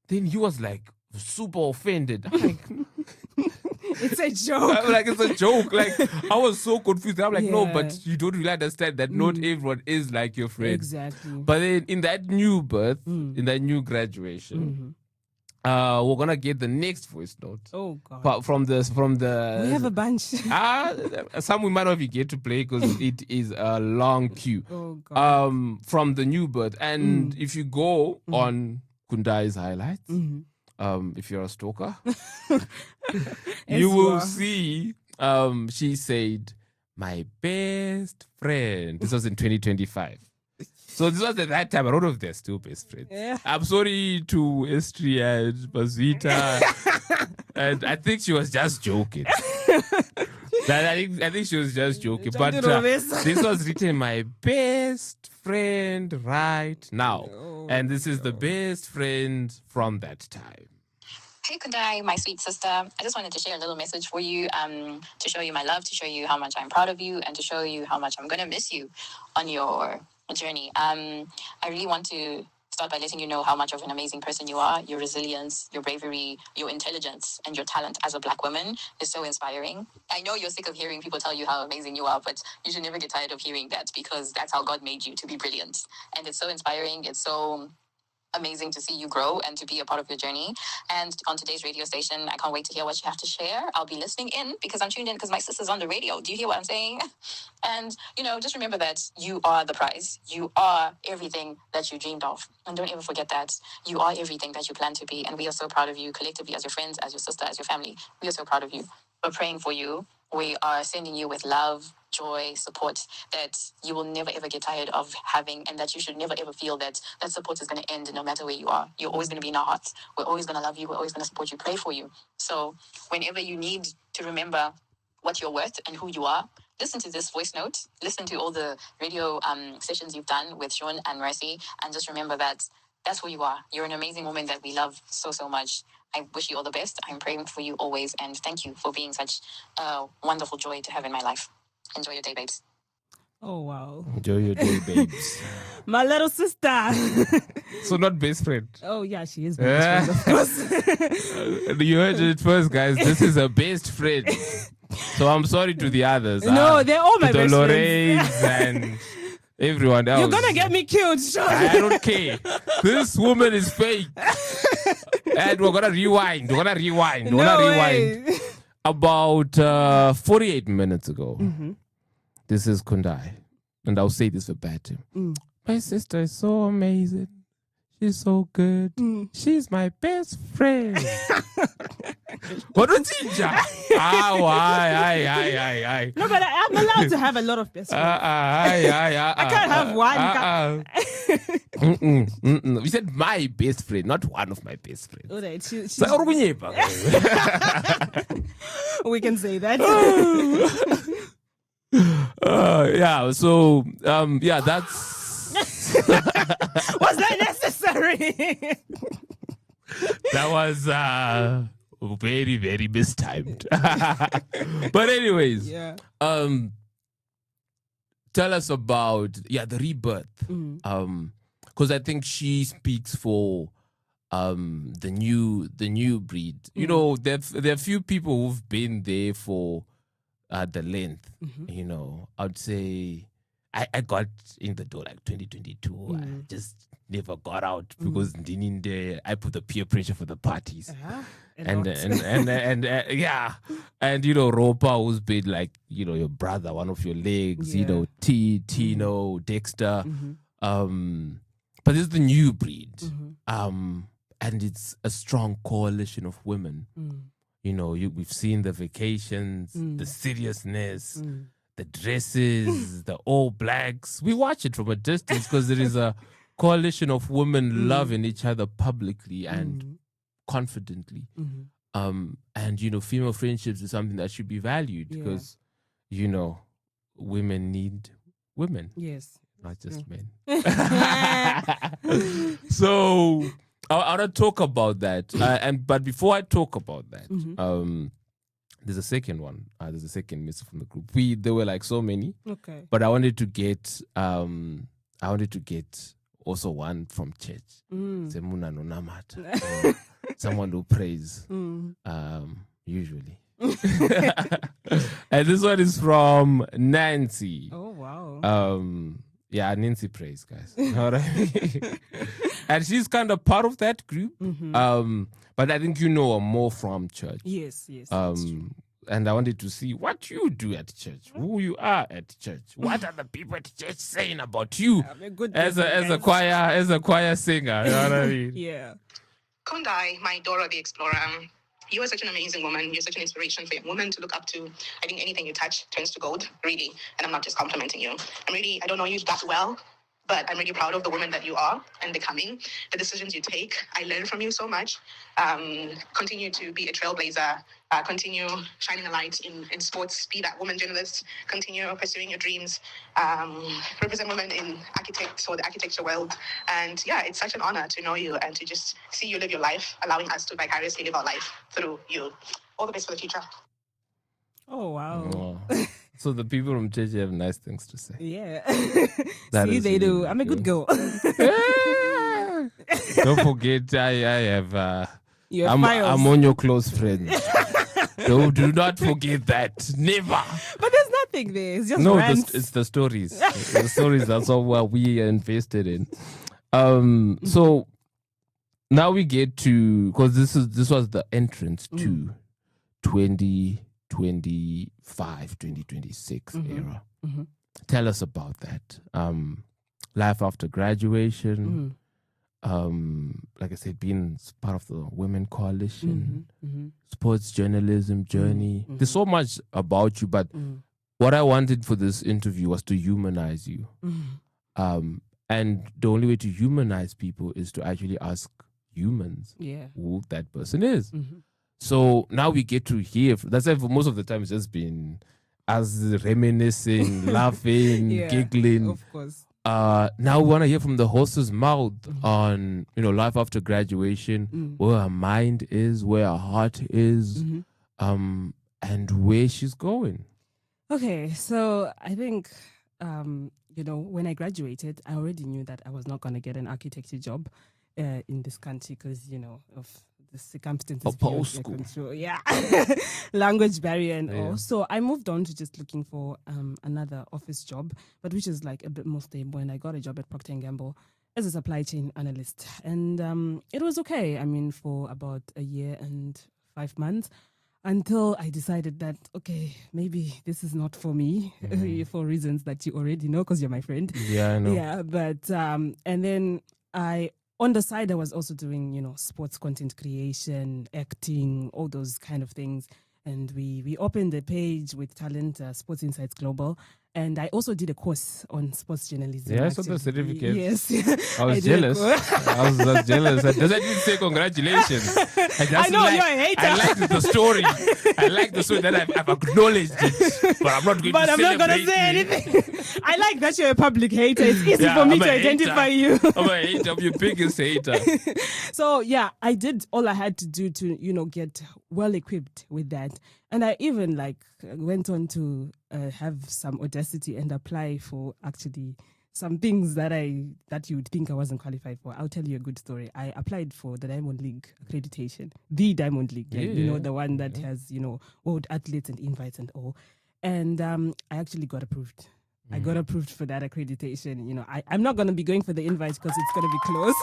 Then he was like super offended. I'm like, it's a joke. I'm like, it's a joke. Like, I was so confused. I'm like, no, but you don't really understand that not everyone is like your friend. Exactly. But then in that new birth, in that new graduation, we're gonna get the next voice note. Oh God! But from the we have a bunch. Some we might not even get to play because it is a long queue. Oh God! From the new birth, and if you go on Kundai's highlights. If you're a stalker, you will see she said, my best friend. This was in 2025. So this was at that time. I don't know if they're still best friends. Yeah. I'm sorry to Estri and Bazita. And I think she was just joking. I think she was just joking. But this was written, my best friend right now. And this is the best friend from that time. Hey Kundai, my sweet sister. I just wanted to share a little message for you, to show you my love, to show you how much I'm proud of you, and to show you how much I'm going to miss you on your journey. I really want to start by letting you know how much of an amazing person you are. Your resilience, your bravery, your intelligence, and your talent as a Black woman is so inspiring. I know you're sick of hearing people tell you how amazing you are, but you should never get tired of hearing that because that's how God made you, to be brilliant. And it's so inspiring. It's so amazing to see you grow and to be a part of your journey. And on today's radio station, I can't wait to hear what you have to share. I'll be listening in because I'm tuned in because my sister's on the radio. Do you hear what I'm saying? And, just remember that you are the prize. You are everything that you dreamed of. And don't ever forget that you are everything that you plan to be. And we are so proud of you collectively, as your friends, as your sister, as your family. We are so proud of you. We're praying for you. We are sending you with love, joy, support that you will never ever get tired of having, and that you should never ever feel that support is going to end no matter where you are. You're always going to be in our hearts. We're always going to love you. We're always going to support you, pray for you. So whenever you need to remember what you're worth and who you are, listen to this voice note, listen to all the radio sessions you've done with Sean and Mercy, and just remember that that's who you are. You're an amazing woman that we love so, so much. I wish you all the best. I'm praying for you always. And thank you for being such a wonderful joy to have in my life. Enjoy your day, babes. Oh, wow. Enjoy your day, babes. My little sister. So not best friend. Oh, yeah, she is best friend, of course. You heard it first, guys. This is a best friend. So I'm sorry to the others. No, they're all my best friends. And everyone else. You're going to get me killed, Sean. I don't care. This woman is fake. And we're going to rewind. We're going to rewind. We're going to rewind. About 48 minutes ago, this is Kundai. And I'll say this verbatim. My sister is so amazing. She's so good. She's my best friend. What was it? Aye. No, but I'm allowed to have a lot of best friends. I can't have one. We said my best friend, not one of my best friends. All right, we can say that. That's... Was that necessary? That was very, very mistimed. But anyways, tell us about the rebirth. Because I think she speaks for the new breed. You know, there are few people who've been there for the length, you know, I'd say I got in the door like 2022. I just never got out because I put the peer pressure for the parties. And yeah, and you know, Ropa, who's been like, you know, your brother, one of your legs, you know, Tino, Dexter, but it's the new breed, and it's a strong coalition of women. You know, we've seen the vacations, the seriousness, the dresses, the all blacks. We watch it from a distance because there is a coalition of women loving each other publicly and confidently. And you know, female friendships is something that should be valued because you know, women need women, not just men. So I want to talk about that, but before I talk about that, there's a second one. There's a second message from the group. There were like so many, but I wanted to get also one from church. Semuna no namata. Someone who prays, usually. And this one is from Nancy. Oh, wow. Yeah, Nancy prays, guys. All right. And she's kind of part of that group. But I think you know her more from church. Yes. And I wanted to see what you do at church, who you are at church, what are the people at church saying about you as a choir singer. You know what I mean? Yeah. Kundai, my Dora the Explorer. You are such an amazing woman. You're such an inspiration for young women to look up to. I think anything you touch turns to gold, really. And I'm not just complimenting you. I don't know you that well, but I'm really proud of the woman that you are and becoming. The decisions you take, I learn from you so much. Continue to be a trailblazer. Continue shining a light in sports. Be that woman journalist. Continue pursuing your dreams. Represent women in architects or the architecture world. And yeah, it's such an honor to know you and to just see you live your life, allowing us to vicariously live our life through you. All the best for the future. Oh, wow. Oh. So the people from church have nice things to say. Yeah. See, they do. I'm a good girl. Don't forget, I have... I'm on your close friends. Do not forget that. Never. But there's nothing there. It's just rants. It's the stories. The stories, that's all what we are invested in. So now we get to... Because this was the entrance to 2025, 2026 era. Tell us about that. Life after graduation. Like I said, being part of the Women Coalition, sports journalism journey. There's so much about you, but what I wanted for this interview was to humanize you. And the only way to humanize people is to actually ask humans who that person is. So now we get to hear. That's why for most of the time it's just been us reminiscing, laughing, giggling. Of course. Now we want to hear from the horse's mouth on, you know, life after graduation, where her mind is, where her heart is, and where she's going. Okay, so I think, you know, when I graduated, I already knew that I was not going to get an architecture job in this country because, you know, of the circumstances. Post school. Yeah. Language barrier and all. So I moved on to just looking for another office job, but which is like a bit more stable. And I got a job at Procter & Gamble as a supply chain analyst. And it was okay. I mean, for about a year and 5 months until I decided that, okay, maybe this is not for me for reasons that you already know because you're my friend. Yeah, I know. Yeah, but, and then on the side, I was also doing, you know, sports content creation, acting, all those kind of things. And we opened a page with talent, Sports Insights Global. And I also did a course on sports journalism. Yeah, I saw the certificate. Yes. I was jealous. I was jealous. Does that mean say congratulations? I know, you're a hater. I like the story. I like the story that I've acknowledged it. But I'm not going to I'm not going to say anything. I like that you're a public hater. It's easy for me to identify you. I'm a hater. I'm your biggest hater. So, yeah, I did all I had to do to, you know, get well equipped with that. And I even went on to have some audacity and apply for actually some things that you would think I wasn't qualified for. I'll tell you a good story. I applied for the Diamond League accreditation, the Diamond League, you know, the one that has, you know, world athletes and invites and all. And I actually got approved. I got approved for that accreditation. You know, I'm not going to be going for the invite because it's going to be close.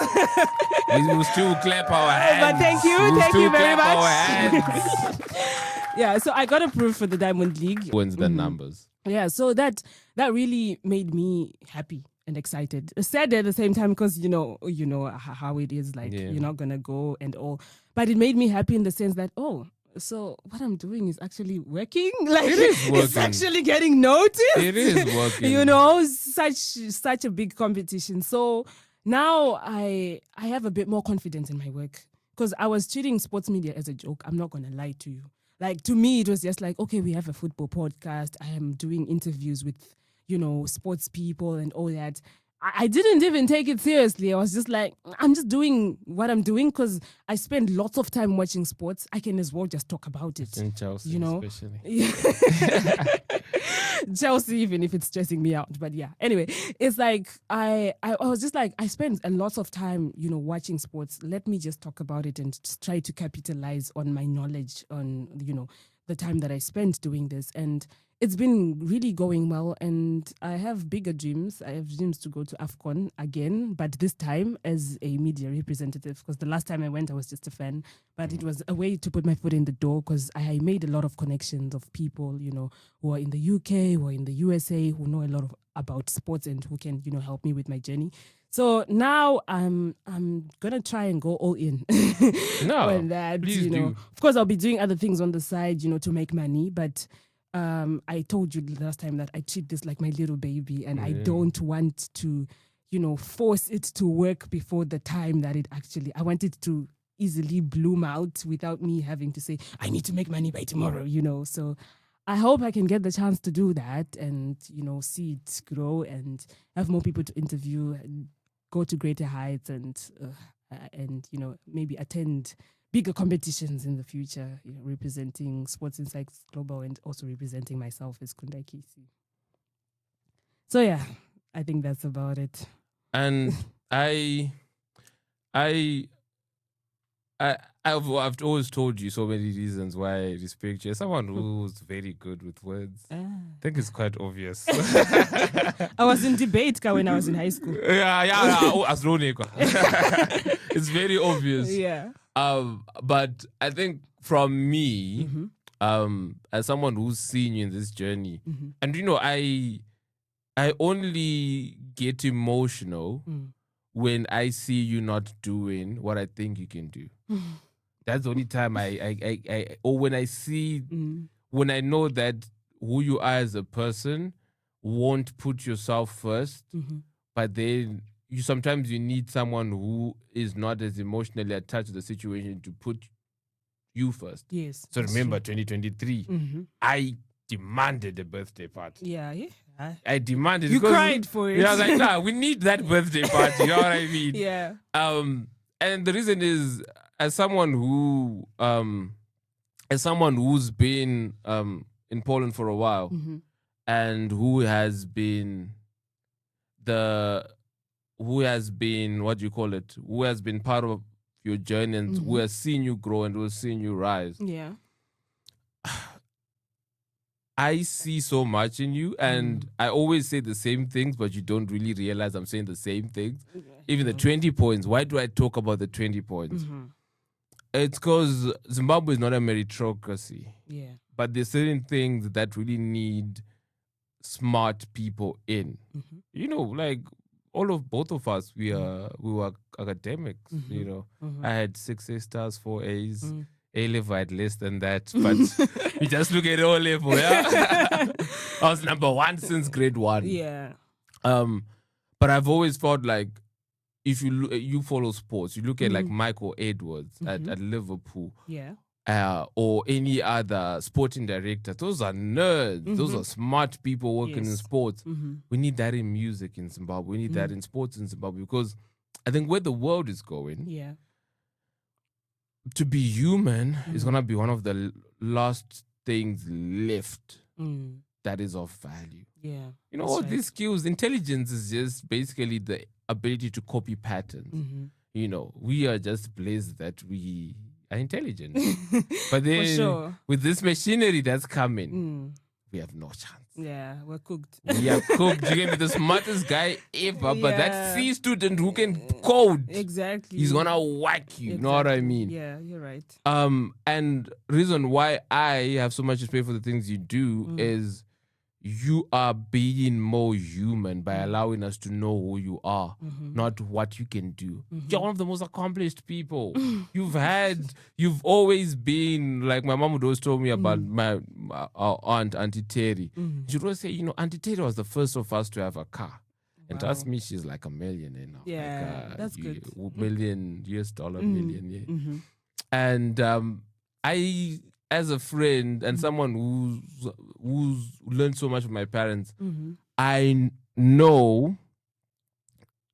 We will still clap our hands. But thank you. We'll Thank you very clap much. our hands. Yeah, so I got approved for the Diamond League. Wins the numbers. Yeah, so that really made me happy and excited. Sad at the same time because you know how it is, like you're not gonna go and all. But it made me happy in the sense that so what I'm doing is actually working. Like It is working. It's actually getting noticed. It is working. You know, such a big competition. So now I have a bit more confidence in my work because I was treating sports media as a joke. I'm not gonna lie to you. Like, to me, it was just like, okay, we have a football podcast. I am doing interviews with, sports people and all that. I didn't even take it seriously. I was just like, I'm just doing what I'm doing because I spend lots of time watching sports. I can as well just talk about it. In Chelsea, especially. Yeah. Chelsea, even if it's stressing me out. But yeah, anyway, it's like, I was just like, I spend a lot of time, watching sports. Let me just talk about it and just try to capitalize on my knowledge on, the time that I spent doing this. And it's been really going well, and I have bigger dreams. I have dreams to go to AFCON again, but this time as a media representative, because the last time I went, I was just a fan. But it was a way to put my foot in the door because I made a lot of connections of people, who are in the UK, who are in the USA, who know a lot about sports and who can, help me with my journey. So now I'm gonna try and go all in. No, that, please do. Of course, I'll be doing other things on the side, to make money. But I told you the last time that I treat this like my little baby, and I don't want to, force it to work before the time that it actually. I want it to easily bloom out without me having to say I need to make money by tomorrow. So. I hope I can get the chance to do that and, see it grow and have more people to interview and go to greater heights and maybe attend bigger competitions in the future, representing Sports Insights Global and also representing myself as Kundai Kisi. So, yeah, I think that's about it. And I've always told you so many reasons why I respect you. As someone who's very good with words, I think it's quite obvious. I was in debate when I was in high school. It's very obvious. Yeah. But I think from me, as someone who's seen you in this journey, and I only get emotional when I see you not doing what I think you can do. That's the only time or when I see, when I know that who you are as a person won't put yourself first, but then sometimes you need someone who is not as emotionally attached to the situation to put you first. Yes. So remember, 2023, I demanded a birthday party. Yeah. I demanded. You cried for it. Yeah, I was like, nah, we need that birthday party. You know what I mean? Yeah. And the reason is, as someone who's been in Poland for a while, and who has been who has been part of your journey and who has seen you grow and who has seen you rise. Yeah. I see so much in you, and I always say the same things, but you don't really realize I'm saying the same things. Even the 20 points. Why do I talk about the 20 points? It's because Zimbabwe is not a meritocracy. Yeah. But there's certain things that really need smart people in. Like both of us, we were academics. I had 6 A stars, 4 A's. A-level, I had less than that, but you just look at O-level, yeah? I was number 1 since grade 1. Yeah. But I've always felt like if you follow sports, you look at like Michael Edwards at Liverpool, or any other sporting director, those are nerds. Those are smart people working in sports. We need that in music in Zimbabwe. We need that in sports in Zimbabwe because I think where the world is going, to be human is going to be one of the last things left that is of value. Yeah. All these skills, intelligence is just basically the ability to copy patterns. We are just blessed that we are intelligent. But then with this machinery that's coming, we have no chance. Yeah, we're cooked. We are cooked. You can be the smartest guy ever, but that C student who can code, Exactly. he's gonna whack you. You know what I mean? Yeah, you're right. And reason why I have so much respect for the things you do is you are being more human by allowing us to know who you are, not what you can do. You're one of the most accomplished people. You've always been, like my mom would always tell me about our aunt, Auntie Terry. She would always say, Auntie Terry was the first of us to have a car. And to us, me, she's like a millionaire now. Yeah, like, that's good. $1 million, yeah. And I, as a friend and someone who's learned so much from my parents, I know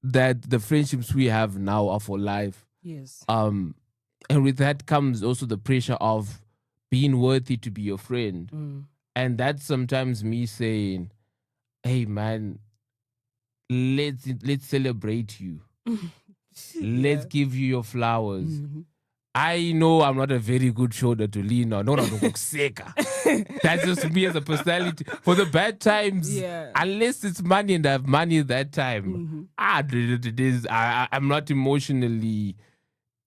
that the friendships we have now are for life. Yes. And with that comes also the pressure of being worthy to be your friend. And that's sometimes me saying, hey man, let's celebrate you. Let's give you your flowers. I know I'm not a very good shoulder to lean on. No, that's just me as a personality. For the bad times, unless it's money and I have money that time, I'm not emotionally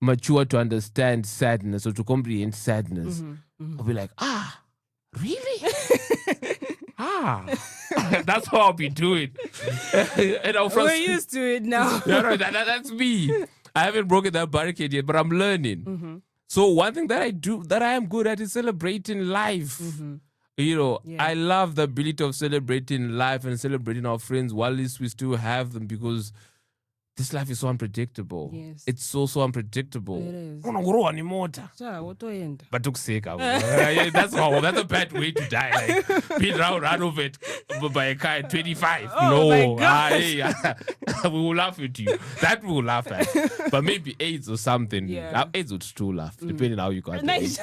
mature to understand sadness or to comprehend sadness. I'll be like, really? That's how I'll be doing. We're used to it now. That's me. I haven't broken that barricade yet, but I'm learning. So one thing that I do, that I am good at, is celebrating life. I love the ability of celebrating life and celebrating our friends while at least we still have them, because this life is so unpredictable. Yes. It's so unpredictable. It is. But that's a bad way to die. Like, being run over it by a car at 25. Oh we will laugh at you. That we will laugh at. But maybe AIDS or something. Yeah. AIDS would still laugh, depending on how you got the AIDS.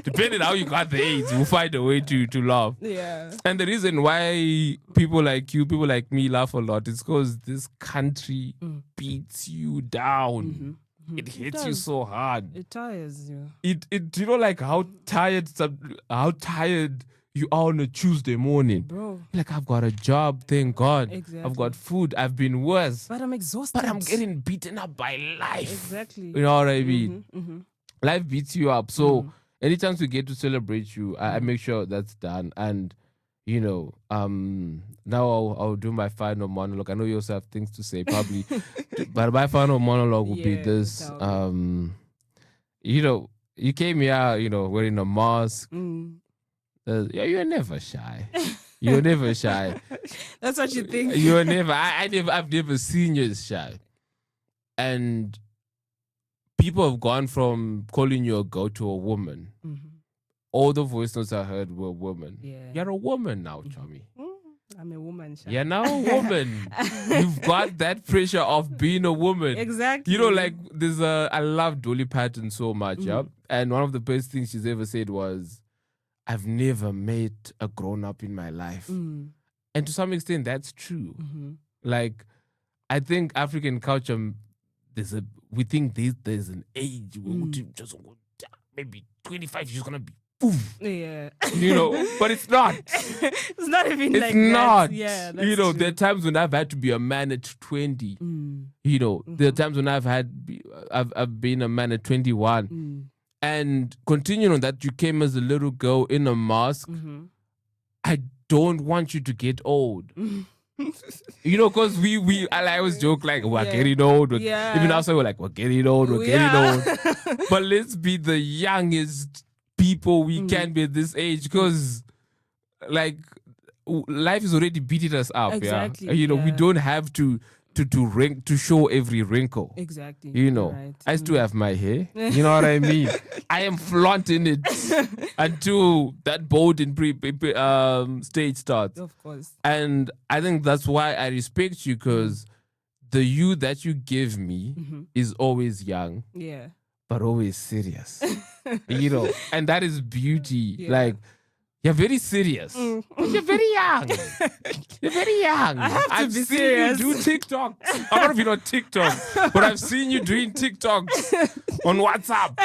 Depending on how you got the AIDS, we'll find a way to laugh. Yeah. And the reason why people like you, people like me laugh a lot is because this country beats you down. It hits you so hard. It tires you. It like how tired you are on a Tuesday morning. Bro. Like, I've got a job, thank God. Exactly. I've got food. I've been worse. But I'm exhausted. But I'm getting beaten up by life. Exactly. You know what I mean? Life beats you up. So anytime we get to celebrate you, I make sure that's done. And now I'll do my final monologue. I know you also have things to say, probably, but my final monologue will be this. You came here, wearing a mask. You're never shy. You're never shy. That's what you think. You're never. I've never seen you as shy. And people have gone from calling you a girl to a woman. All the voice notes I heard were women. Yeah. You're a woman now, Chummy. I'm a woman. Sha. You're now a woman. You've got that pressure of being a woman. Exactly. Like there's I love Dolly Parton so much, yeah. And one of the best things she's ever said was, I've never met a grown-up in my life. And to some extent, that's true. Like, I think African culture, we think there's an age where just maybe 25, she's gonna be poof. Yeah. But it's not. It's not even it's like not. that. Yeah, that's there true. are times when I've had to be a man at 20. There are times when I've been a man at 21. And continuing on that, you came as a little girl in a mask. I don't want you to get old. Because I always joke like, we're getting old. Even outside, we're like, we're getting old, we're getting old. But let's be the youngest people we can be at this age, because like life is already beating us up. Exactly. We don't have to show every wrinkle. Exactly. Right. I still have my hair. You know what I mean? I am flaunting it until that bold and stage starts. Of course. And I think that's why I respect you, because the you that you give me is always young. Yeah. But always serious. And that is beauty. Yeah. Like, you're very serious. But you're very young. You're very young. I've seen serious. you do TikTok. I'm not even on TikTok, but I've seen you doing TikToks on WhatsApp.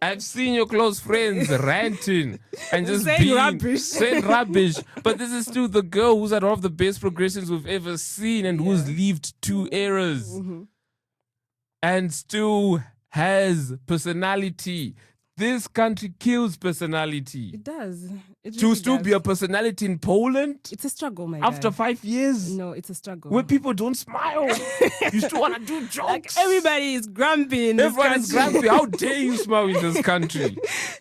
I've seen your close friends ranting and just saying rubbish. saying rubbish. But this is still the girl who's had one of the best progressions we've ever seen and who's lived 2 eras and still has personality. This country kills personality. It does. It To really still does. be a personality in Poland It's a struggle, my after guy. 5 years, No, it's a struggle. where people don't smile, you still want to do jokes. Like everybody is grumpy in this Everyone is country. grumpy. How dare you smile in this country?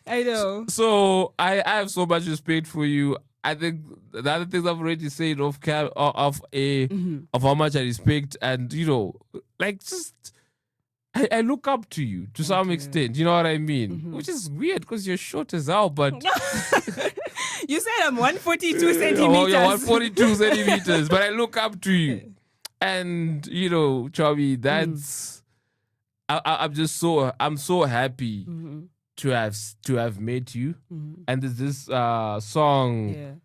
I know. So I have so much respect for you. I think the other things I've already said of how much I respect, and like just I look up to you to some extent. You know what I mean? Which is weird because you're short as hell, but You said I'm 142 centimeters. oh, you're 142 centimeters, but I look up to you, and Chavi, that's I'm so happy to have met you. And there's this song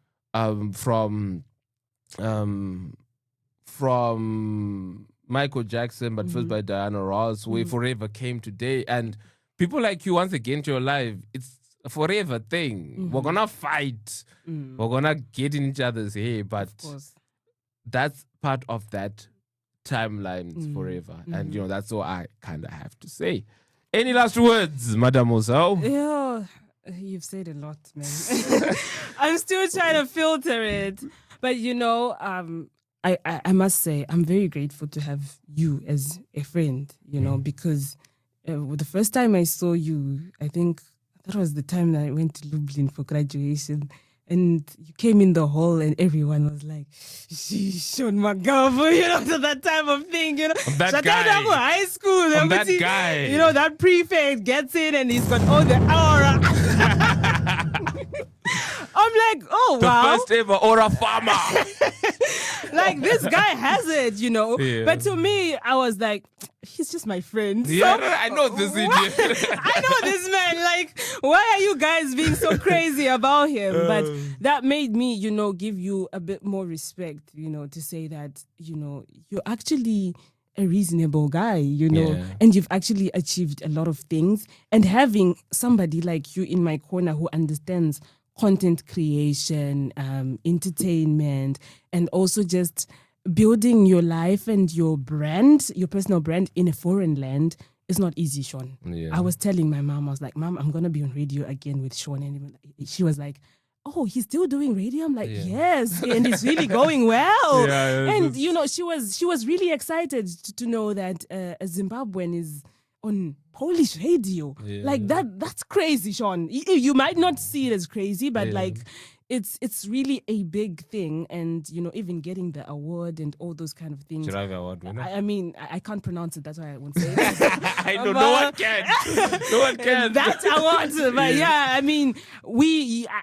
from Michael Jackson, but first by Diana Ross, where Forever came today. And people like you, once again, to your life, it's a forever thing. We're gonna fight. We're gonna get in each other's hair, but Of course. that's part of that timeline. It's forever. And that's all I kind of have to say. Any last words, Madam Osao? Yeah, you've said a lot, man. I'm still trying to filter it. But, I must say, I'm very grateful to have you as a friend, because the first time I saw you, I think that was the time that I went to Lublin for graduation. And you came in the hall and everyone was like, Sean McGovern, so that type of thing, I'm that Shut guy. down high school. I'm that guy. That prefect gets in and he's got all the aura. I'm like, oh, The wow. first ever Aura farmer. Like, this guy has it, Yeah. But to me, I was like, he's just my friend. Yeah, So, I know this idiot. I know this man. Like, why are you guys being so crazy about him? But that made me, give you a bit more respect, to say that, you're actually a reasonable guy, Yeah. and you've actually achieved a lot of things. And having somebody like you in my corner who understands content creation, entertainment, and also just building your life and your brand, your personal brand in a foreign land is not easy, Sean. Yeah. I was telling my mom, I was like, Mom, I'm going to be on radio again with Sean. And she was like, oh, he's still doing radio? I'm like, yes, and it's really going well. And, she was really excited to know that a Zimbabwean is on Polish radio. Like that's crazy, Sean. You might not see it as crazy, but like it's really a big thing. And even getting the award and all those kind of things. Should I have an award winner? I mean, I can't pronounce it. That's why I won't say it. I know no one can. No one can. That award, but I mean,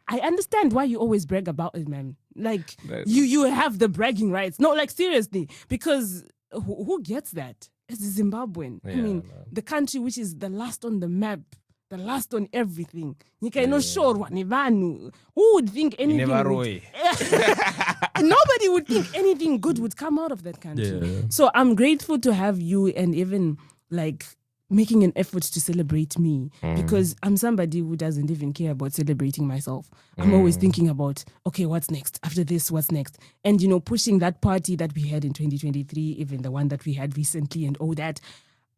I understand why you always brag about it, man. Like you have the bragging rights. No, like seriously, because who gets that? It's Zimbabwean. I mean, the country which is the last on the map, the last on everything. Who would think anything? Nobody would think anything good would come out of that country. Yeah. So I'm grateful to have you, and even like making an effort to celebrate me, because I'm somebody who doesn't even care about celebrating myself. I'm always thinking about, okay, what's next? After this, what's next? And, pushing that party that we had in 2023, even the one that we had recently and all that.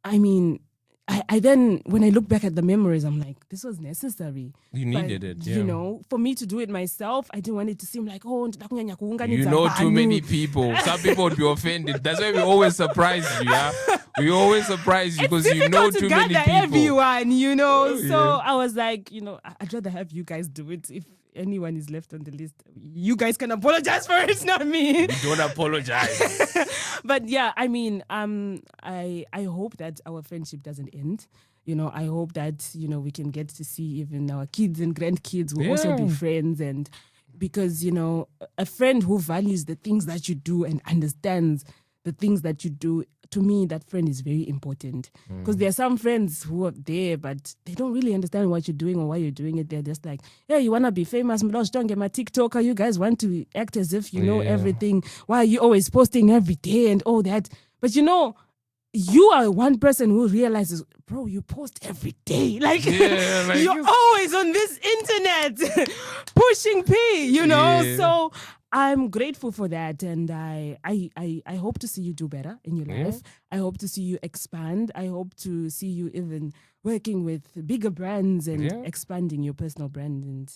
I mean, I then, when I look back at the memories, I'm like, this was necessary. You needed it, yeah. For me to do it myself, I didn't want it to seem like, oh, too many people. Some people would be offended. That's why we always surprise you, yeah? We always surprise you because you know too many people. Everyone, So I was like, I'd rather have you guys do it. If anyone is left on the list, you guys can apologize for it, not me. We don't apologize. But I mean, I hope that our friendship doesn't end. I hope that, we can get to see even our kids and grandkids will also be friends. And because, a friend who values the things that you do and understands the things that you do, to me, that friend is very important. Because there are some friends who are there, but they don't really understand what you're doing or why you're doing it. They're just like, yeah, you want to be famous? Don't get my TikToker. You guys want to act as if you know everything. Why are you always posting every day and all that? But you are one person who realizes, bro, you post every day. Like, you're always on this internet pushing P, you know? Yeah. So I'm grateful for that. And I hope to see you do better in your life. I hope to see you expand. I hope to see you even working with bigger brands and expanding your personal brand. And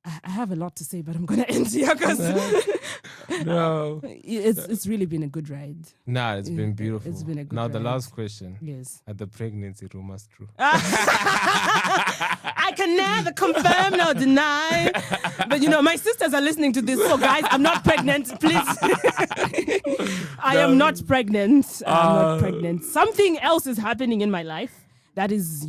I have a lot to say, but I'm going to end here because it's really been a good ride. Nah, it's been beautiful. It's been a good Now, ride. the last question. Yes. Are the pregnancy rumors true? I can neither confirm nor deny. But, my sisters are listening to this. So, guys, I'm not pregnant. Please. I am not pregnant. I'm not pregnant. Something else is happening in my life that is,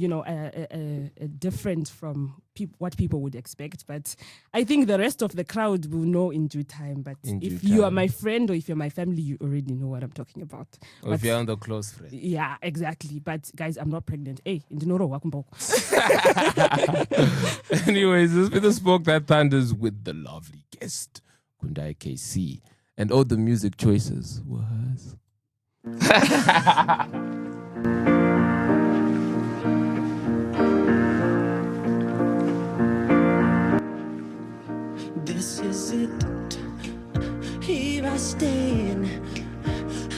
different from what people would expect. But I think the rest of the crowd will know in due time. But if you are my friend or if you're my family, you already know what I'm talking about. Or if you're on the close friend. Yeah, exactly. But guys, I'm not pregnant. Hey, Anyways, this has been the Spoke That Thunders with the lovely guest, Kundai KC. And all the music choices was... This is it. Here I stand.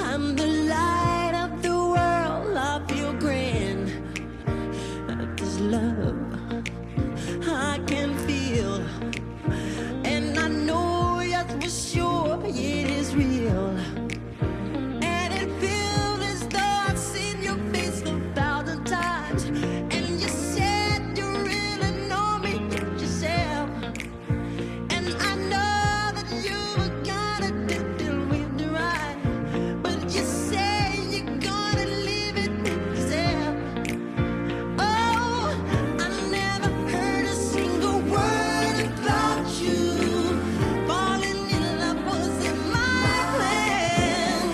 I'm the light of the world. I feel grand. This love I can feel, and I know yes for sure it is real. And it feels as though I've seen your face 1,000 times. And you said you really know me yourself. And I know that you were gonna deal with the right, but you say you're gonna leave it with yourself. Oh, I never heard a single word about you. Falling in love wasn't my plan.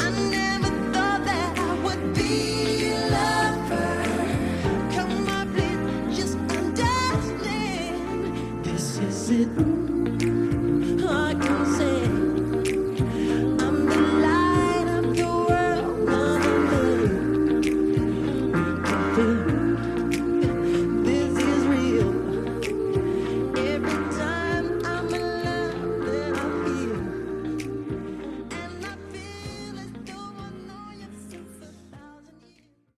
I never thought that I would be your lover. Come on, please, just understand. This is it. I can say I'm the light of the world. I'm the moon. We can feel